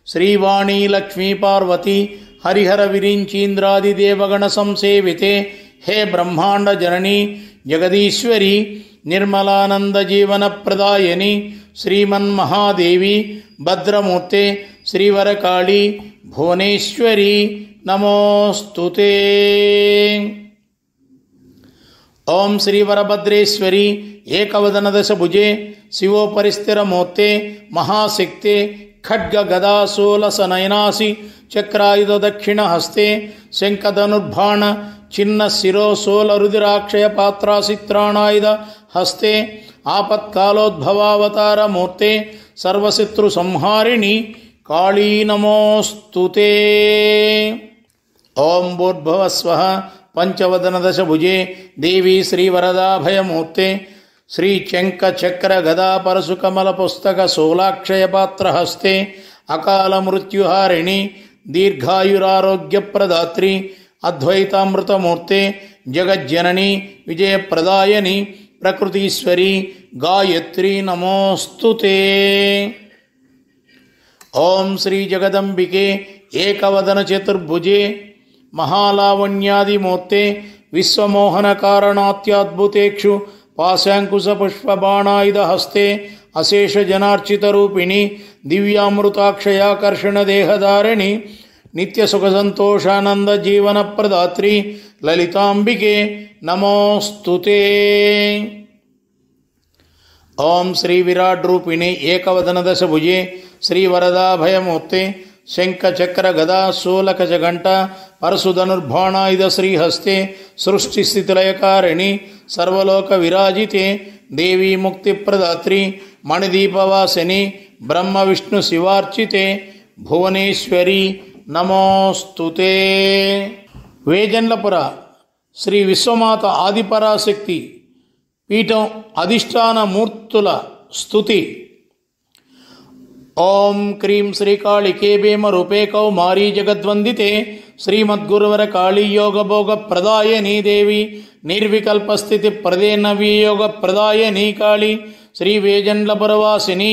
శ్రీవాణీ లక్ష్మీ పార్వతి హరిహర విరించీంద్రాది దేవగణ సంసేవితే హే బ్రహ్మాండ జనని జగదీశ్వరి నిర్మలానంద జీవన ప్రదాయని శ్రీమన్మహాదేవి భద్రమూర్తే శ్రీవరకాళి భువనేశ్వరి నమోస్తుతే. ఓం శ్రీవరభద్రేశ్వరి ఏకవదనదశభుజే శివోపరిస్థిరమూర్తే మహాశక్తే ఖడ్గగదాశూలసనయనాసి చక్రాయుధ దక్షిణహస్తే శంఖధనుర్బాణ చిన్న శిరోశూలరుదిరాక్షయ పాత్రాసిత్రాణాయుధ హస్తే ఆపత్కాలోద్భవావతారమూర్తే సర్వశత్రు సంహారిణి కాళీ నమోస్తుతే. ఓం భూర్భువస్వః పంచవదనదశభుజే దేవి శ్రీవరదాభయమూర్తే శ్రీచంకచక్ర గదా పరశుకమల పుస్తక శూలాక్షయపాత్రహస్తే అకాల మృత్యుహారిణి దీర్ఘాయురారోగ్యప్రదాత్రి అద్వైతామృతమూర్తే జగజ్జనని విజయప్రదాయని ప్రకృతీశ్వరి గాయత్రి నమోస్తుతే. ఓం శ్రీ జగదంబికే ఏకవదన చతుర్భుజే మహాలావణ్యాదిమూర్తే విశ్వమోహన కారణాత్యద్భుతేక్షు పాశాంకుశ పుష్పబాణాయుధ హస్తే అశేష జనార్చిత రూపిణి దివ్యామృతాక్షయాకర్షణ దేహధారిణి నిత్య సుఖ సంతోషానంద జీవన ప్రదాత్రి లలితాంబికే నమోస్తుతే. ఓం శ్రీ విరాట్ రూపిణి ఏకవదనదశభుజే శ్రీవరదాభయమూర్తే శంఖచక్ర గదా శూలకజ గంట పరశుధనుర్బాణాయుధ శ్రీహస్తే సృష్టిస్థితిలయకారిణి సర్వలోక విరాజితే దేవీ ముక్తిప్రదాత్రి మణిదీపవాసిని బ్రహ్మ విష్ణు శివార్చితే భువనేశ్వరి నమోస్తుతే. వేజండ్లపుర శ్రీ విశ్వమాత ఆదిపరాశక్తి పీఠం అధిష్టాన మూర్తుల స్తుతి. ఓం క్రీం శ్రీకాళికే భీమరూపే కౌమారీ జగద్వందితే శ్రీమద్గురువర కాళీయోగభోగ ప్రదాయనీ దేవి నిర్వికల్పస్థితి ప్రదే నవీయోగ ప్రదాయనీ కాళీ శ్రీ వేజండ్లపురవాసిని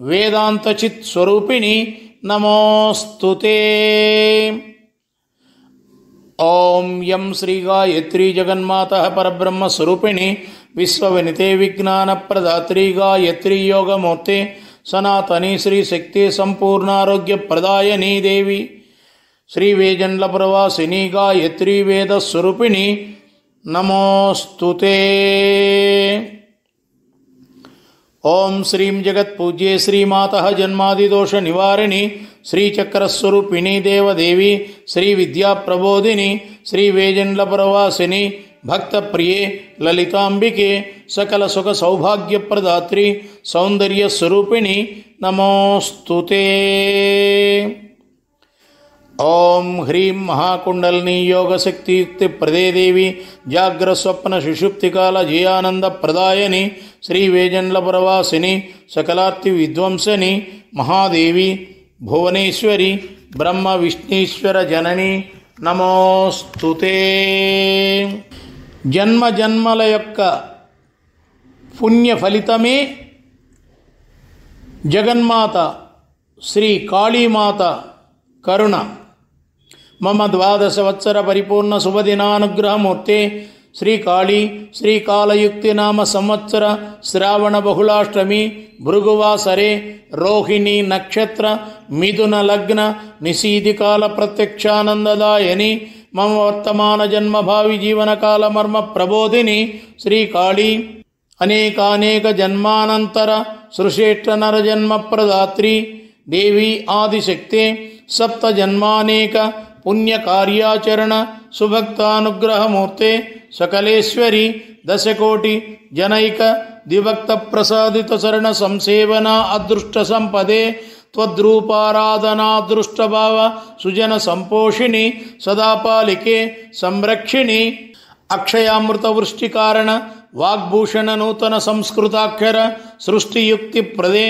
వేదాంతచిత్ స్వరూపిణి నమోస్తుతే. ఓం యం శ్రీ గాయత్రీ జగన్మాత పరబ్రహ్మస్వరూపిణి విశ్వవినితే విజ్ఞానప్రదాత్రి గాయత్రీ యోగమూర్తే సనాతని శ్రీశక్తి సంపూర్ణారోగ్యప్రదాయనీ దేవి శ్రీ వేజండ్లపురవాసిని గాయత్రీ వేదస్వరూపిణి నమోస్తుతే. ఓం శ్రీం జగత్పూజ్యే శ్రీమాత జన్మాదిదోష నివారిణి శ్రీచక్రస్వరూపిణి దేవదేవి శ్రీ విద్యాప్రబోధిని శ్రీ వేజండ్లపురవాసిని భక్తప్రియే లలితాంబికే సకల సుఖ సౌభాగ్యప్రదాత్రి సౌందర్యస్వరూపిణి నమోస్తుతే. ఓం హ్రీం మహాకుండలిని యోగశక్తియుక్తి ప్రదే దేవి జాగ్రస్వప్న సుషుప్తికాల జయానంద ప్రదాయని శ్రీ వేజండ్లపురవాసిని సకలార్తి విధ్వంసని మహాదేవి భువనేశ్వరి బ్రహ్మ విష్ణీశ్వర జనని నమోస్తుతే. జన్మ జన్మల యొక్క పుణ్య ఫలితమే జగన్మాత శ్రీ కాళీమాత కరుణ. మమ 12 సంవత్సర పరిపూర్ణ శుభదినానుగ్రహమూర్తే శ్రీకాళీ శ్రీకాళయుక్తి నామ సంవత్సర శ్రావణ బహుళాష్టమి భృగువాసరే రోహిణి నక్షత్ర మిథున లగ్న నిశీదికాల ప్రత్యక్షానందదాయని మమ వర్తమాన జన్మభావి జీవనకాల మర్మ ప్రబోధిని శ్రీకాళీ అనేకానేక జన్మానంతర సృశ్రేష్ఠ నరజన్మ ప్రదాత్రి దేవి ఆదిశక్తే సప్త జన్మానేక పుణ్యకార్యాచరణ సుభక్తానుగ్రహమూర్తే సకలేశ్వరి దశకోటి జనైక దివక్త ప్రసాదిత శరణ సంసేవన అదృష్ట సంపదే త్వద్రూపారాధనా దృష్టభావ సుజన సంపోషిణి సదాపాలికే సంరక్షిణి అక్షయామృత వృష్టి కారణ వాగ్భూషణ నూతన సంస్కృతాక్షర సృష్టియుక్తి ప్రదే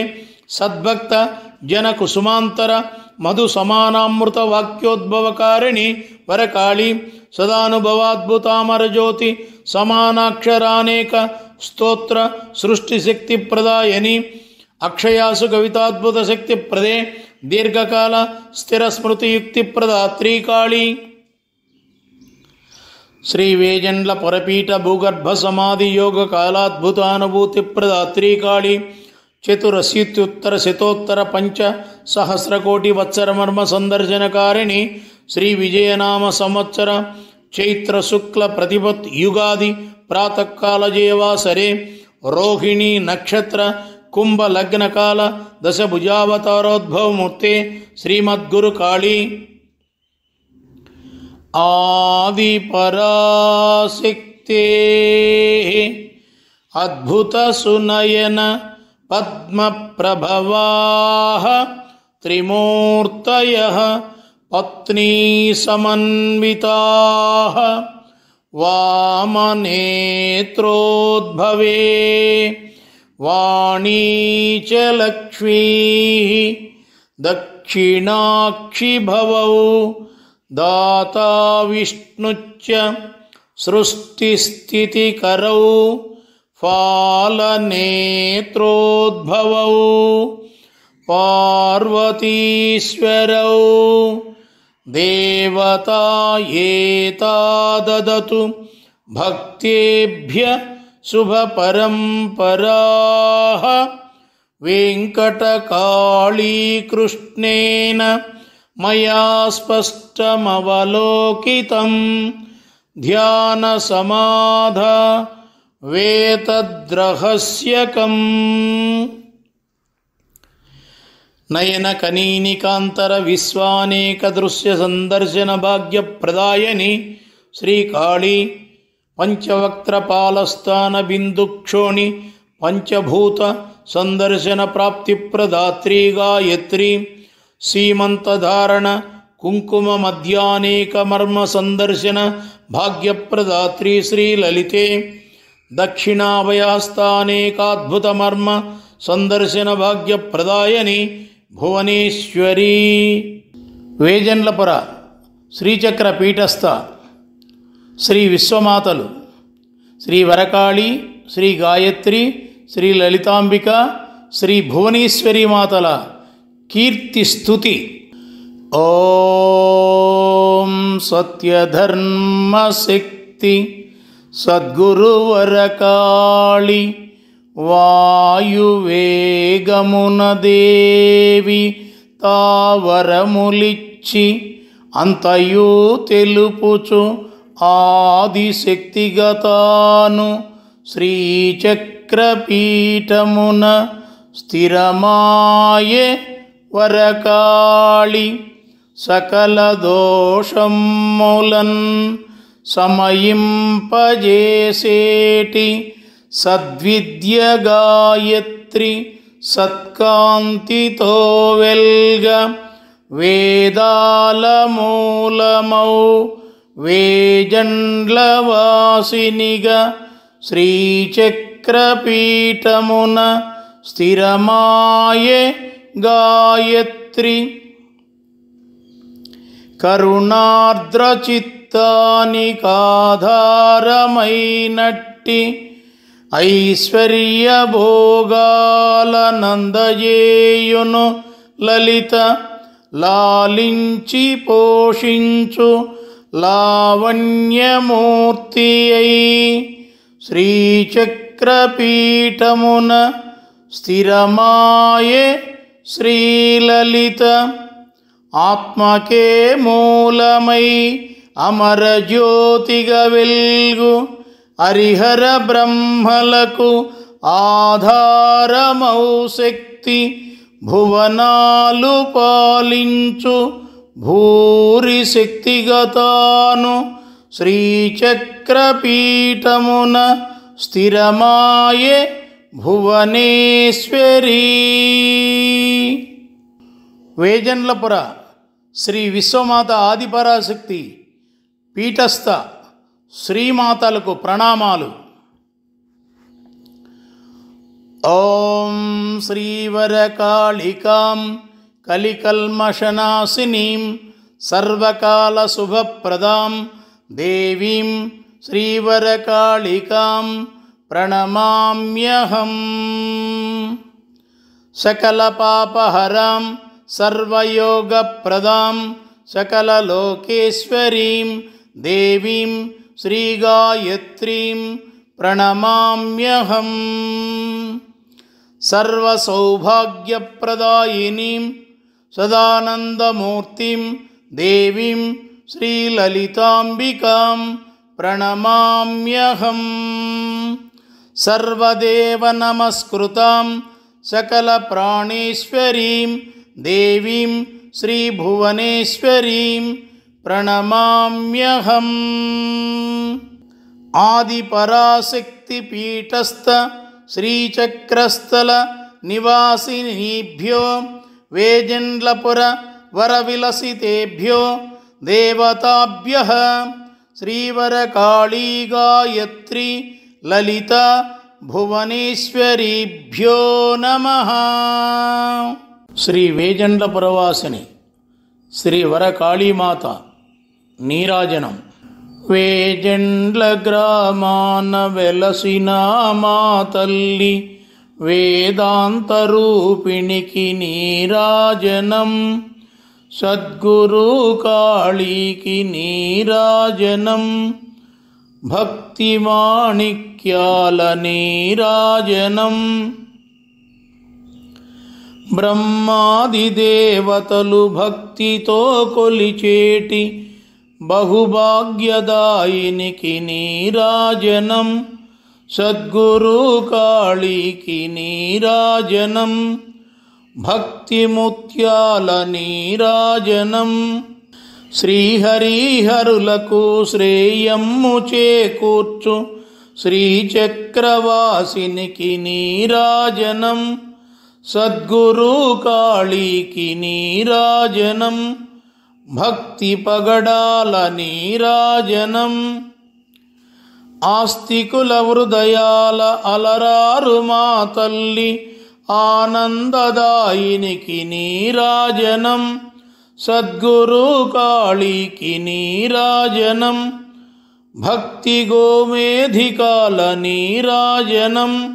సద్భక్త జన కుసుమాంతర మధు సమానామృత వాక్యోద్భవకారిణి వరకాళి సదానుభవాద్భుతామరజ్యోతి సమానాక్షరానేక స్తోత్ర సృష్టిశక్తి ప్రదాయని అక్షయాసు కవితాద్భుత శక్తి ప్రదే దీర్ఘకాల స్థిర స్మృతియుక్తి ప్రదాత్రీ కాళీ శ్రీ వేజండ్ల పొరపీఠ భూగర్భ సమాధి యోగ కాలాద్భుతానుభూతి ప్రదాత్రీ కాళీ చతురశీత్యుత్తర శతోత్తర పంచ సహస్రకోటి వత్సర మర్మ సందర్శనకారిణి శ్రీ విజయనామ సంవత్సర చైత్ర శుక్ల ప్రతిపత్ యుగాది ప్రాతకాల జయవాసరే రోహిణి నక్షత్ర కుంభ లగ్నకాల దశభుజావతారోద్భవమూర్తే శ్రీమద్గురు కాళీ ఆది పరాశక్తే అద్భుత సునయన పద్మప్రభవాః త్రిమూర్తయః పత్నీ సమన్వితాః వామనేత్రోద్భవే వాణీ చ లక్ష్మీ దక్షిణాక్షి భవౌ దాతా విష్ణుశ్చ సృష్టిస్థితికరౌ ఫాలనేత్రోద్భవౌ పార్వతీశ్వరౌ దేవతా ఏతాదదతు భక్తేభ్య శుభపరంపరాః వెంకటకాళీకృష్ణేన మయా స్పష్టమవలోకితం ధ్యానసమాధ వేతద్రహస్యకం నయన కనీనికాంతర విశ్వానేక దృశ్య సందర్శన భాగ్య ప్రదాయని శ్రీకాళీ పంచవక్త్రపాలస్థాన బిందుక్షోణి పంచభూత సందర్శన ప్రాప్తి ప్రదాత్రీ గాయత్రీ సీమంతధారణ కుంకుమ మధ్యానేక మర్మ సందర్శన భాగ్యప్రదాత్రీ శ్రీలలితే దక్షిణాభయాస్తానేకాద్భుత మర్మ సందర్శన భాగ్యప్రదాయని భువనేశ్వరీ వేజండ్లపుర శ్రీచక్ర పీఠస్థ శ్రీ విశ్వమాతలు శ్రీ వరకాళి శ్రీ గాయత్రి శ్రీ లలితాంబిక శ్రీ భువనేశ్వరీ మాతల కీర్తి స్తుతి. ఓం సత్యధర్మశక్తి సద్గురువరకాళి వాయువేగమున దేవి తావరములిచ్చి అంతయు తెలుపుచు ఆదిశక్తిగతాను శ్రీచక్రపీఠమున స్థిరమాయే వరకాళి సకల దోషములన్ సమయింపజేసేటి సద్విద్య గాయత్రి సత్కాంతితో వెల్గ వేదాల మూలమౌ వేజండ్లవాసినిగా శ్రీచక్రపీఠమున స్థిరమాయే గాయత్రి కరుణార్ద్రచిత్తానికాధారమైనట్టి ఐశ్వర్య భోగాల నందజేయును లలిత లాలించి పోషించు లావణ్యమూర్తి అయి శ్రీచక్రపీఠమున స్థిరమాయే శ్రీలలిత ఆత్మకే మూలమై అమరజ్యోతిగా వెల్గు హరిహర బ్రహ్మలకు ఆధారమౌ శక్తి భువనాలు పాలించు భూరి శక్తిగతాను శ్రీచక్రపీఠమున స్థిరమాయే భువనేశ్వరీ. వేజండ్లపుర శ్రీ విశ్వమాత ఆదిపరాశక్తి పీఠస్థ శ్రీమాతలకు ప్రణామాలు. ఓం శ్రీవరకాళికాం కలికల్మషనాశినీం సర్వకాల శుభప్రదాం దేవీం శ్రీవరకాళికాం ప్రణమామ్యహం. సకల పాపహరాం సర్వయోగప్రదాం సకలలోకేశ్వరీం దేవీం శ్రీగాయత్రీం ప్రణమామ్యహం. సర్వసౌభాగ్యప్రదాయినీం సదానందమూర్తిం దేవీం శ్రీలలితాంబికాం ప్రణమామ్యహం. సర్వదేవ నమస్కృతాం సకల ప్రాణేశ్వరీం దేవీం శ్రీభువనేశ్వరీం ప్రణమామ్యహం. ఆదిపరాశక్తి పీఠస్థ శ్రీచక్రస్థల నివాసినీభ్యో వేజండ్లపుర వరవిలసితేభ్యో దేవతాభ్యః శ్రీవరకాళీ గాయత్రి లలిత భువనేశ్వరీభ్యో నమః. శ్రీ వేజండ్లపురవాసిని శ్రీ వరకాళీమాత నీరాజనం. వేజండ్ల గ్రామాన వెలసిన మా తల్లి వేదాంత రూపిణికి నీరాజనం. సద్గురు కాళీకి నీరాజనం. భక్తి మాణిక్యాల నీరాజనం. బ్రహ్మాది దేవతలు భక్తితో కొలిచేటి బహుభాగ్యదాయినికి నీరాజనం. సద్గురు కాళీకి నీరాజనం. భక్తి ముత్యాల నీరాజనం. శ్రీహరిహరులకు శ్రేయమ్ము చేకూర్చు శ్రీచక్రవాసినికి నీరాజనం. సద్గురు కాళీకి నీరాజనం. భక్తి పగడాల నీరాజనం. ఆస్తికుల హృదయాల అలరారు మా తల్లి ఆనందదాయినికి నీరాజనం. సద్గురు కాళీకి నీరాజనం. భక్తి గోమేధికాల నీరాజనం.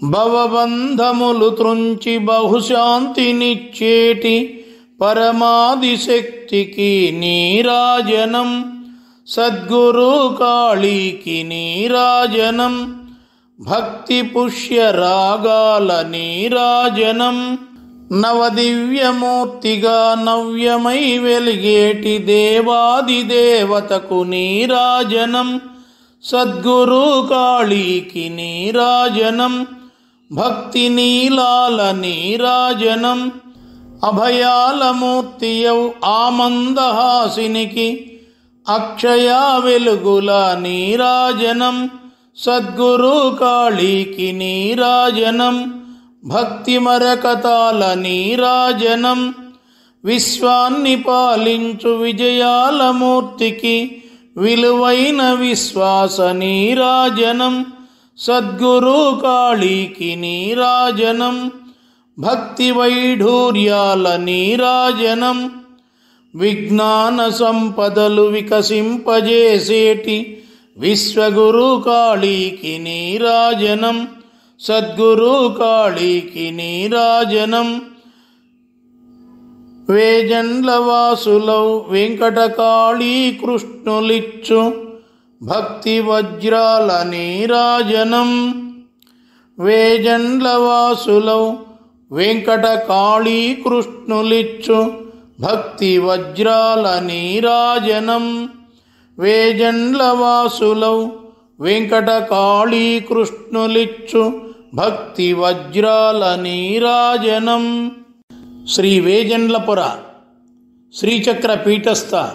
భవబంధములు త్రుంచి బహుశాంతినిచ్చేటి పరమాది శక్తికి నీరాజనం. సద్గురు కాళీకి నీరాజనం. భక్తి పుష్య రాగాల నీరాజనం. నవదివ్యమూర్తిగా నవ్యమై వెలిగేటి దేవాది దేవతకు నీరాజనం. సద్గురు కాళీకి నీరాజనం. భక్తి నీలాల నీరాజనం. అభయాల మూర్తియౌ ఆమందహాసినికి అక్షయ వెలుగుల నీరాజనం. సద్గురు కాళీకి నీరాజనం. భక్తి మరకతాల నీరాజనం. విశ్వాన్ని పాలించు విజయాల మూర్తికి విలువైన విశ్వాస నీరాజనం. సద్గురు కాళీకి నీరాజనం. భక్తి వైఢూర్యాల నీరాజనం. విజ్ఞాన సంపదలు వికసింపజేసేటి విశ్వగురు కాళీకి నీరాజనం. సద్గురు కాళీకి నీరాజనం. వేజండ్ల వాసులౌ వెంకటకాళీ కృష్ణులిచ్చు భక్తి వజ్రాల నీరాజనం. వేజండ్ల వాసులౌ వెంకటకాళీ కృష్ణులిచ్చు భక్తి వజ్రాల నీరాజనం. వేజండ్ల వాసులౌ వెంకటకాళీ కృష్ణులిచ్చు భక్తి వజ్రాల నీరాజనం. శ్రీ వేజండ్లపుర శ్రీచక్ర పీఠస్థ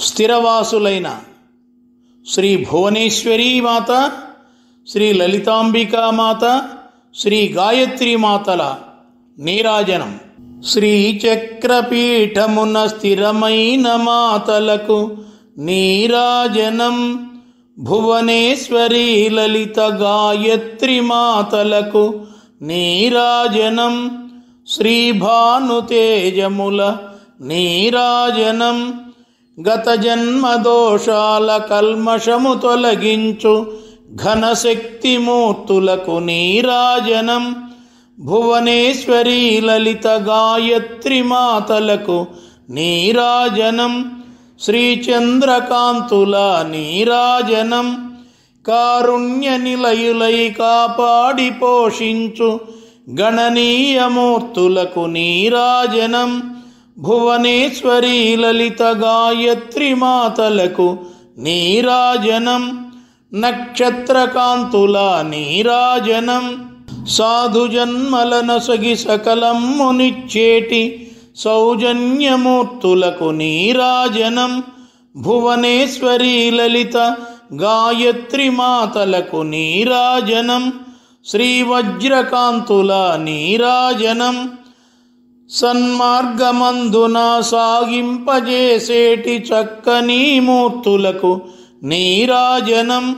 స్థిరవాసులైన శ్రీ భువనేశ్వరీ మాత, శ్రీ లలితాంబికా మాత, శ్రీ గాయత్రీ మాతల నీరాజనం. శ్రీచక్రపీఠమున స్థిరమైన మాతలకు నీరాజనం. భువనేశ్వరీ లలిత గాయత్రి మాతలకు నీరాజనం. శ్రీభానుతేజముల నీరాజనం. గత జన్మ దోషాల కల్మషము తొలగించు ఘనశక్తిమూర్తులకు నీరాజనం. భువనేశ్వరీ లలిత గాయత్రి మాతలకు నీరాజనం. శ్రీచంద్రకాంతుల నీరాజనం. కారుణ్య నిలయులై కాపాడి పోషించు గణనీయమూర్తులకు నీరాజనం. భువనేశ్వరీ లలిత గాయత్రి మాతలకు నీరాజనం. నక్షత్రకాంతుల నీరాజనం. సాధుజన్మలనొసగి సకలమ్మునిచ్చేటి సౌజన్యమూర్తులకు నీరాజనం. భువనేశ్వరీ లలిత గాయత్రి మాతలకు నీరాజనం. శ్రీవజ్రకాంతుల నీరాజనం. సన్మార్గమందున సాగింపజేసేటి చక్కని మూర్తులకు నీరాజనం.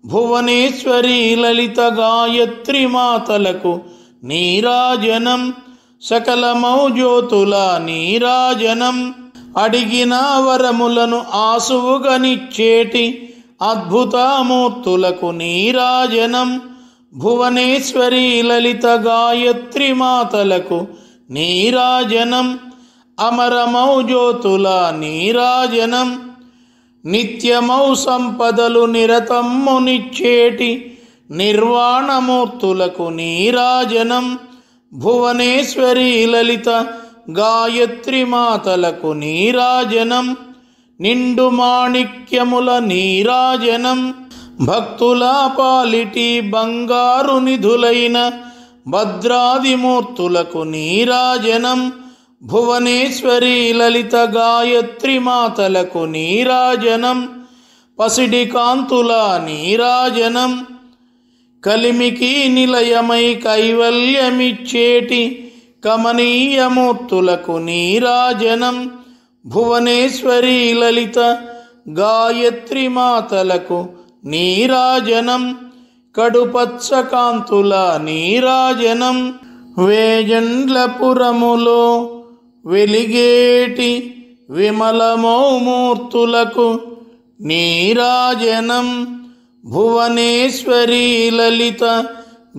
భువనేశ్వరీ లలిత గాయత్రి మాతలకు నీరాజనం. సకలమౌ జ్యోతుల నీరాజనం. అడిగిన వరములను ఆసువుగనిచ్చేటి అద్భుతమూర్తులకు నీరాజనం. భువనేశ్వరీ లలిత గాయత్రి మాతలకు నీరాజనం. అమరమౌ జ్యోతుల నీరాజనం. నిత్యమౌ సంపదలు నిరతమ్మునిచ్చేటి నిర్వాణమూర్తులకు నీరాజనం. భువనేశ్వరీ లలిత గాయత్రి మాతలకు నీరాజనం. నిండు మాణిక్యముల నీరాజనం. భక్తుల పాలిటి బంగారు నిధులైన భద్రాదిమూర్తులకు నీరాజనం. భువనేశ్వరీ లలిత గాయత్రి మాతలకు నీరాజనం. పసిడి కాంతుల నీరాజనం. కలిమికి నిలయమై కైవల్యమిచ్చేటి కమనీయమూర్తులకు నీరాజనం. భువనేశ్వరీ లలిత గాయత్రి మాతలకు నీరాజనం. కడుపచ్చ కాంతుల నీరాజనం. వేజండ్లపురములో వెలిగేటి విమలమౌ మూర్తులకు నీరాజనం. భువనేశ్వరీ లలిత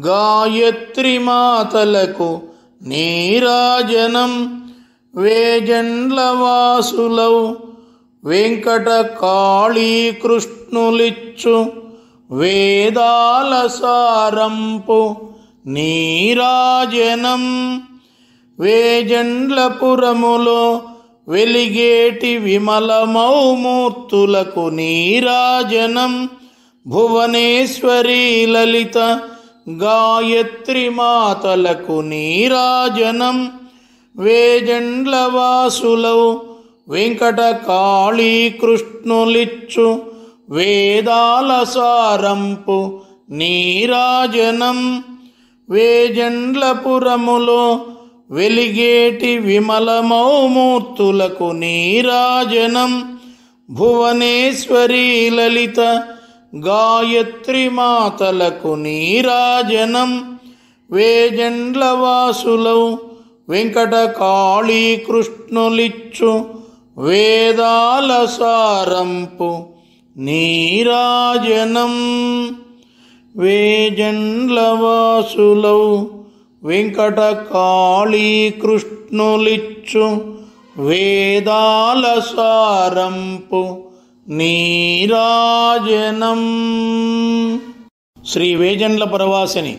గాయత్రి మాతలకు నీరాజనం. వేజండ్లవాసులౌ వెంకట కాళీ కృష్ణులిచ్చు వేదాల సారంపు నీరాజనం. వేజండ్లపురములో వెలిగేటి విమలమౌ మూర్తులకు నీరాజనం. భువనేశ్వరీ లలిత గాయత్రి మాతలకు నీరాజనం. వేజండ్లవాసులౌ వెంకట కాళీ కృష్ణులిచ్చు వేదాల సారంపు నీరాజనం. వేజండ్లపురములో వెలిగేటి విమలమౌ మూర్తులకు నీరాజనం. భువనేశ్వరీ లలిత గాయత్రి మాతలకు నీరాజనం. వేజండ్లవాసులౌ వెంకట కాళీ కృష్ణులిచ్చు వేదాల సారంపు నీరాజనం. వేజండ్లవాసులౌ వెంకట కాళీ కృష్ణులిచ్చు వేదాల సారంపు నీరాజనం. శ్రీ వేజండ్ల పరవాసిని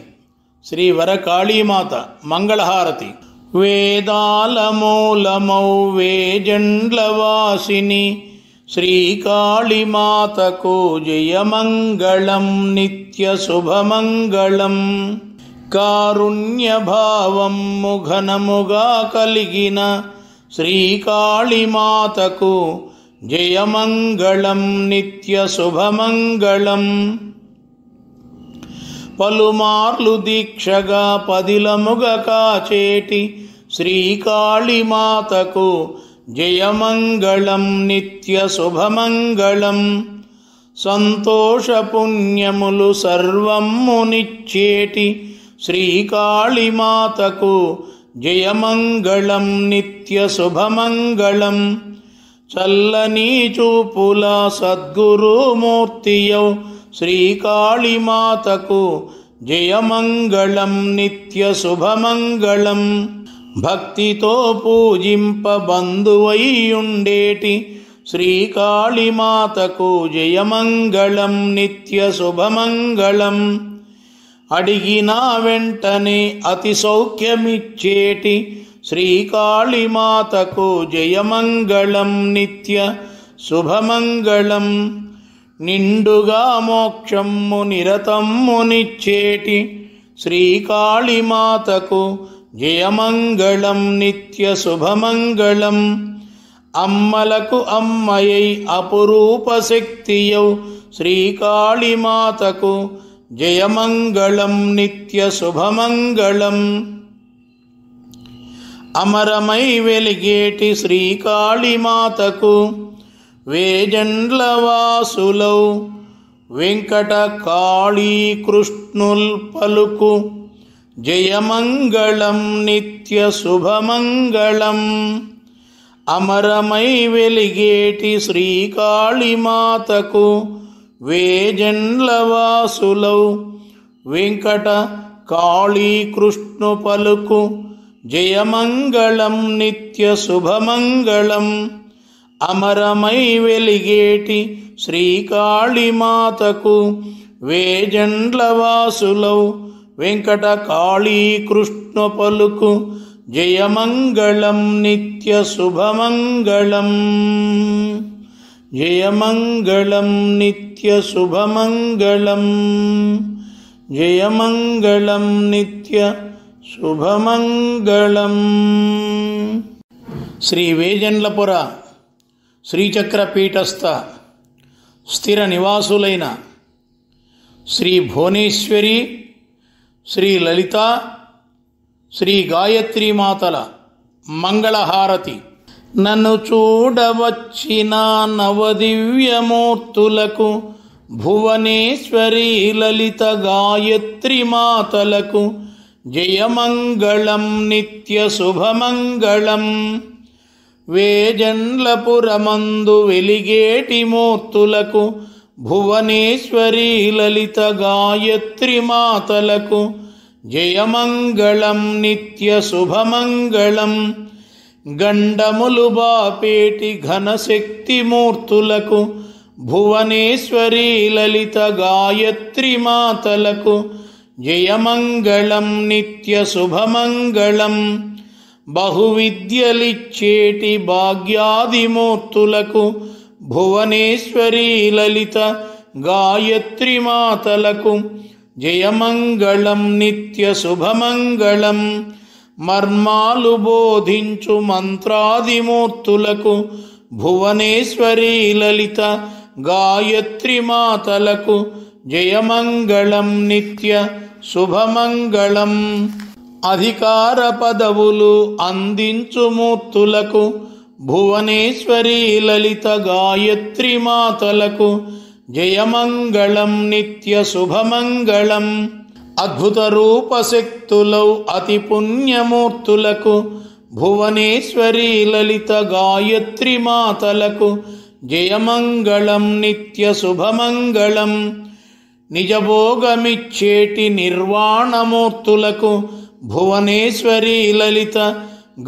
శ్రీ వరకాళీమాత మంగళహారతి. వేదాల మూలమౌ వేజండ్లవాసిని శ్రీకాళీమాతకు జయమంగళం నిత్య శుభమంగళం. కారుణ్యభావము ఘనముగా కలిగిన శ్రీకాళీమాతకు జయమంగళం నిత్య శుభమంగళం. పలుమార్లు దీక్షగా పదిలముగా కాచేటి శ్రీకాళీమాతకు జయమంగళం నిత్య శుభమంగళం. సంతోష పుణ్యములు సర్వమునిచ్చేటి శ్రీకాళీమాతకు జయమంగళం నిత్య శుభమంగళం. చల్లని చూపుల సద్గురుమూర్తియౌ శ్రీకాళీమాతకు జయమంగళం నిత్య శుభమంగళం. భక్తితో పూజింప బంధువైయుండేటి శ్రీకాళీమాతకు జయమంగళం నిత్య శుభమంగళం. అడిగిన వెంటనే అతి సౌఖ్యమిచ్చేటి శ్రీకాళీమాతకు జయమంగళం నిత్య శుభమంగళం. నిండుగా మోక్షము నిరతమ్మునిచ్చేటి శ్రీకాళీమాతకు జయమంగళం నిత్య శుభమంగళం. అమ్మలకు అమ్మయై అపురూప శక్తియౌ శ్రీకాళీమాతకు జయమంగళం నిత్య శుభమంగళం. అమరమై వెలిగేటి శ్రీకాళీమాతకు వేజండ్ల వాసులౌ వెంకట కాళీ కృష్ణుల్ పలుకు జయమంగళం నిత్య శుభమంగళం. అమరమై వెలిగేటి శ్రీకాళీమాతకు వేజండ్ల వాసులౌ వెంకట కాళీ కృష్ణు పలుకు జయమంగళం నిత్య శుభమంగళం. అమరమై వెలిగేటి శ్రీకాళీమాతకు వేజండ్ల వాసులౌ వెంకట కాళీ కృష్ణు పలుకు జయమంగళం నిత్య శుభమంగళం. జయమంగళం నిత్య శుభమంగళం. జయమంగళం నిత్య శుభమంగళం. శ్రీ వేజండ్లపుర శ్రీచక్రపీఠస్థ స్థిర నివాసులైన శ్రీ భువనేశ్వరి, శ్రీ లలిత, శ్రీ గాయత్రీ మాతల మంగళహారతి. నన్ను చూడవచ్చిన నవదివ్యమూర్తులకు భువనేశ్వరి లలిత గాయత్రీ మాతలకు జయమంగళం నిత్య శుభమంగళం. వేజండ్లపురమందు వెలిగేటి మూర్తులకు భువనేశ్వరి లలిత గాయత్రీ మాతలకు జయమంగళం నిత్య శుభమంగళం. గండములు బాపేటి ఘనశక్తి మూర్తులకు భువనేశ్వరి లలిత గాయత్రీ మాతలకు జయమంగళం నిత్య శుభమంగళం. బహువిద్యలిచ్చేటి భాగ్యాదిమూర్తులకు భువనేశ్వరి లలిత గాయత్రీ మాతలకు జయమంగళం నిత్య శుభమంగళం. మర్మాలు బోధించు మంత్రాదిమూర్తులకు భువనేశ్వరి లలిత గాయత్రీ మాతలకు జయమంగళం నిత్య శుభమంగళం. అధికార పదవులు అందించు మూర్తులకు భువనేశ్వరి లలిత గాయత్రీ మాతలకు జయమంగళం నిత్య శుభమంగళం. అద్భుత రూపశక్తులౌ అతి పుణ్యమూర్తులకు భువనేశ్వరి లలిత గాయత్రీ మాతలకు జయమంగళం నిత్య శుభమంగళం. నిజభోగమిచ్చేటి నిర్వాణమూర్తులకు భువనేశ్వరి లలిత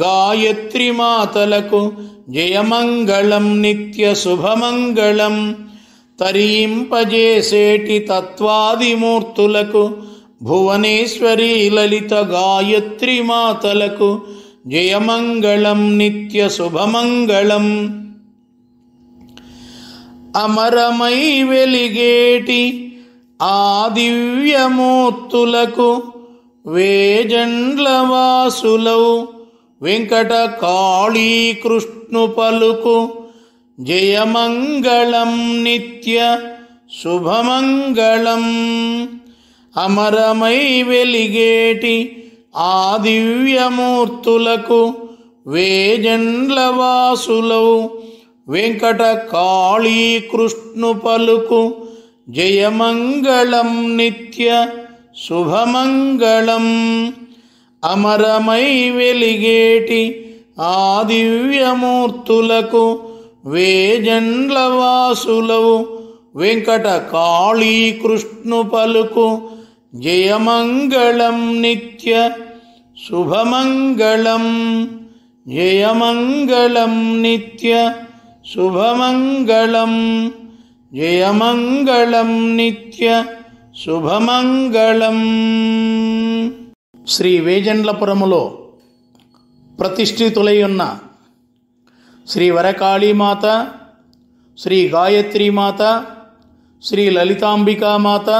గాయత్రీ మాతలకు జయమంగళం నిత్య శుభమంగళం. తరింపజేసేటి తత్వాదిమూర్తులకు భువనేశ్వరి లలిత గాయత్రీ మాతలకు జయమంగళం నిత్య శుభమంగళం. అమరమై వెలిగేటి ఆ దివ్యమూర్తులకు వేజండ్ల వాసులౌ వెంకట కాళీ కృష్ణు పలుకు జయమంగళం నిత్య శుభమంగళం. అమరమై వెలిగేటి ఆ దివ్యమూర్తులకు వేజండ్ల వాసులవు వెంకట కాళీ కృష్ణు పలుకు జయమంగళం నిత్య శుభమంగళం. అమరమై వెలిగేటి ఆ దివ్యమూర్తులకు వేజండ్ల వాసులవు వెంకట కాళీ కృష్ణు పలుకు జయమంగళం నిత్య శుభమంగళం. జయమంగళం నిత్య శుభమంగళం. జయమంగళం నిత్య శుభమంగళం. శ్రీ వేజండ్లపురములో ప్రతిష్ఠితులై ఉన్న శ్రీ వరకాళీమాత, శ్రీ గాయత్రీమాత, శ్రీ లలితాంబికామాత,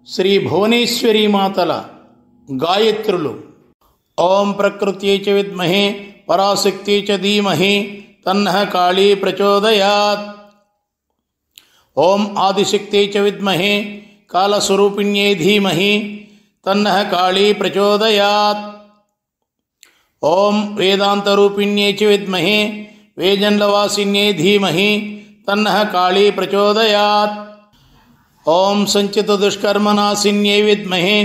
శ్రీ భువనేశ్వరీమాతల గాయత్రులు ఓం ప్రకృత్యై చ విద్మహే పరాశక్త్యై చ ధీమహి తన్నః కాళీ ప్రచోదయాత్. ఓం ఆదిశక్త్యై చ విద్మహే కాలస్వరూపిణ్యై ధీమహి తన్నః కాళీ ప్రచోదయాత్. ఓం వేదాంతరూపిణ్యై చ విద్మహే వేజండ్లవాసిన్యై ధీమహి తన్నః కాళీ ప్రచోదయాత్. ఓం సంచితదుష్కర్మనాశిన్యై విద్మహే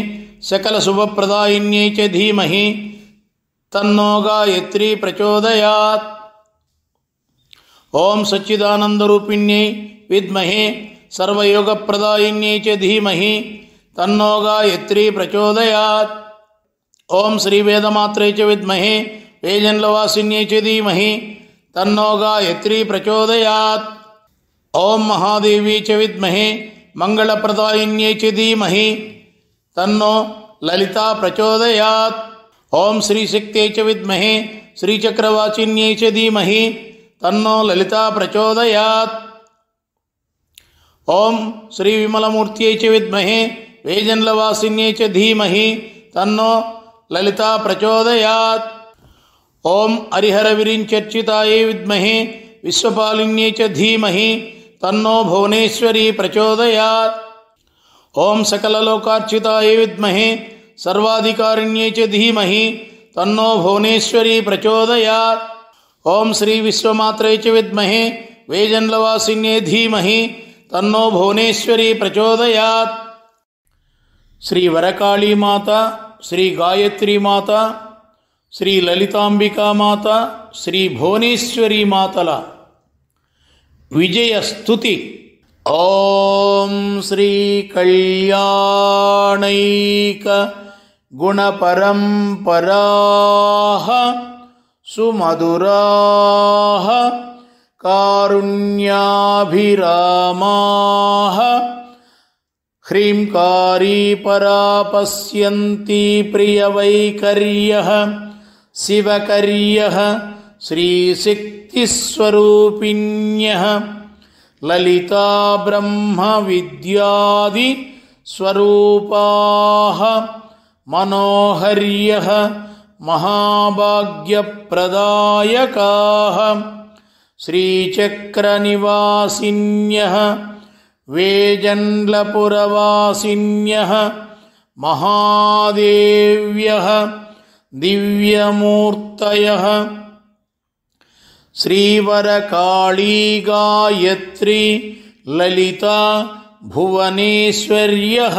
సకలశుభప్రదాయిన్యై చ ధీమహి తన్నో గాయత్రీ ప్రచోదయాత్. ఓం సచ్చిదానందరూపిణ్యై విద్మహే సర్వయోగప్రదాయిన్యై చ ధీమహి తన్నో గాయత్రీ ప్రచోదయాత్. ఓం శ్రీవేదమాత్రై చ విద్మహే వేజండ్లవాసిన్యై చ ధీమహి తన్నో గాయత్రీ ప్రచోదయాత్. ఓం మహాదేవీ చ విద్మహే మంగళప్రదాయిన్యై చ ధీమహి తన్నో లలితా ప్రచోదయాత్. ఓం శ్రీశక్త్యై చ విద్మహే శ్రీచక్రవాసిన్యై చ ధీమహి తన్నో లలితా ప్రచోదయాత్. ఓం శ్రీ విమలమూర్త్యై చ విద్మహే వేజండ్లవాసిన్యై చ ధీమహి తన్నో లలితా ప్రచోదయాత్. ఓం హరిహరవిరించర్చితాయై విద్మహే విశ్వపాలిన్యై చ ధీమహి తన్నో భువనేశ్వరీ ప్రచోదయాత్. ఓం సకలలోకార్చితాయై విద్మహే సర్వాధికారిణ్యై చ ధీమహి తన్నో భువనేశ్వరీ ప్రచోదయాత్. ఓం శ్రీ విశ్వమాత్రై చ విద్మహే వేజండ్లవాసిన్యై ధీమహి తన్నో భువనేశ్వరీ ప్రచోదయాత్. శ్రీ వరకాళీమాత, శ్రీ గాయత్రీమాత, శ్రీ లలితాంబికామాత, శ్రీ భువనేశ్వరీమాతల విజయస్తుతి. ఓం శ్రీ కళ్యాణైక గుణపరంపరాః సుమధురాః కారుణ్యాభిరామాః హ్రీంకారీ పరా పశ్యంతి ప్రియవైకర్యః శివకర్యః శ్రీశక్తిస్వరూపిణ్యః లలితా బ్రహ్మ విద్యాది స్వరూపాః మనోహర్యః మహాభాగ్యప్రదాయకాః శ్రీచక్రనివాసిన్యః వేజండ్లపురవాసిన్యః మహాదేవ్యః దివ్యమూర్తయః శ్రీవరకాళీ గాయత్రీ లలితా భువనేశ్వర్యః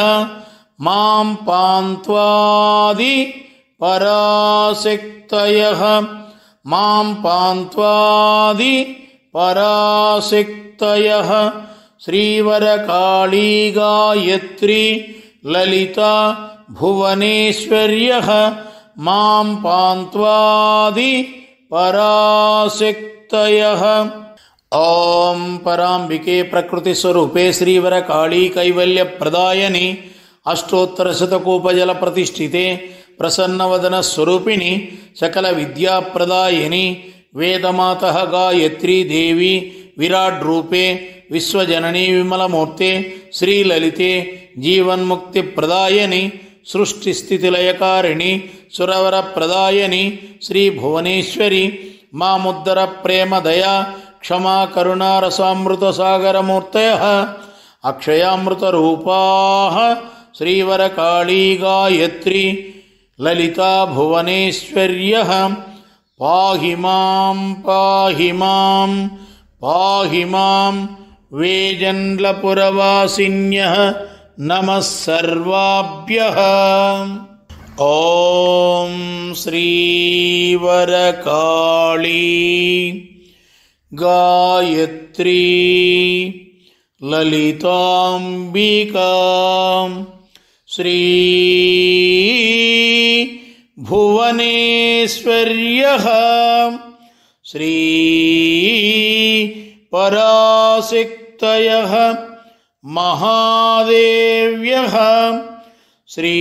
మాం పాంత్వాది పరాశక్తయః మాం పాంత్వాది పరాశక్తయః శ్రీవరకాళీ గాయత్రీ లలితా భువనేశ్వర్యః మాం పాంత్వాది పరాశక్తయః. ఓం పరాంబికే ప్రకృతి స్వరూపే శ్రీవరకాళీ కైవల్య ప్రదాయని అష్టోత్తరశతకోపజల ప్రతిష్ఠితే ప్రసన్నవదన స్వరూపిణి సకల విద్యాప్రదాయిని వేదమాతః గాయత్రీ దేవి విరాట్ రూపే విశ్వజననీ విమలమూర్తే శ్రీలలితే జీవన్ముక్తి ప్రదాయని సృష్టిస్థితిలయకారిణి సురవర ప్రదాయని శ్రీ భువనేశ్వరి మాముద్దర ప్రేమ దయా క్షమా కరుణారసామృత సాగరమూర్తయః అక్షయామృత రూపాః శ్రీవరకాళీ గాయత్రి లలితా భువనేశ్వర్యః పాహి మాం పాహి మాం పాహి మాం వేజన్లపురవాసిన్యః నమః సర్వాభ్యః. ఓం శ్రీవరకాళీ గాయత్రీ లలితాంబికా శ్రీ భువనేశ్వర్యః శ్రీ పరాశక్తయః మహాదేవ్యః శ్రీ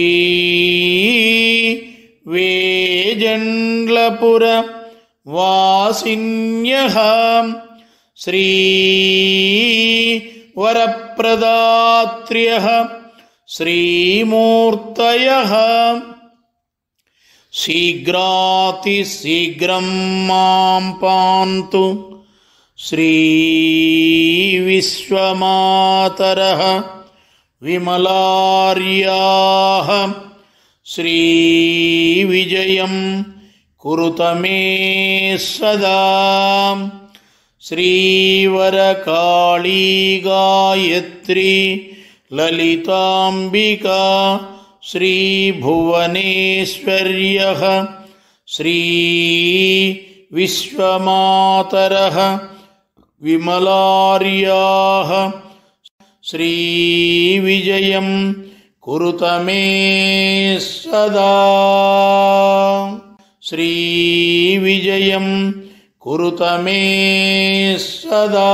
వేజండ్లపుర వాసిన్యః శ్రీ వరప్రదాత్ర్యః శ్రీమూర్తయః శీఘ్రాతిశీఘ్రం మాం పాంతు శ్రీ విశ్వమాతరః విమలార్యాః శ్రీ విజయం కురుత మే సదా. శ్రీవరకాళీ గాయత్రీ లలితాంబికా శ్రీ భువనేశ్వర్యః శ్రీ విశ్వమాతరః విమలార్యాః శ్రీ విజయం కురుత మే సదా. శ్రీ విజయం కురుత మే సదా.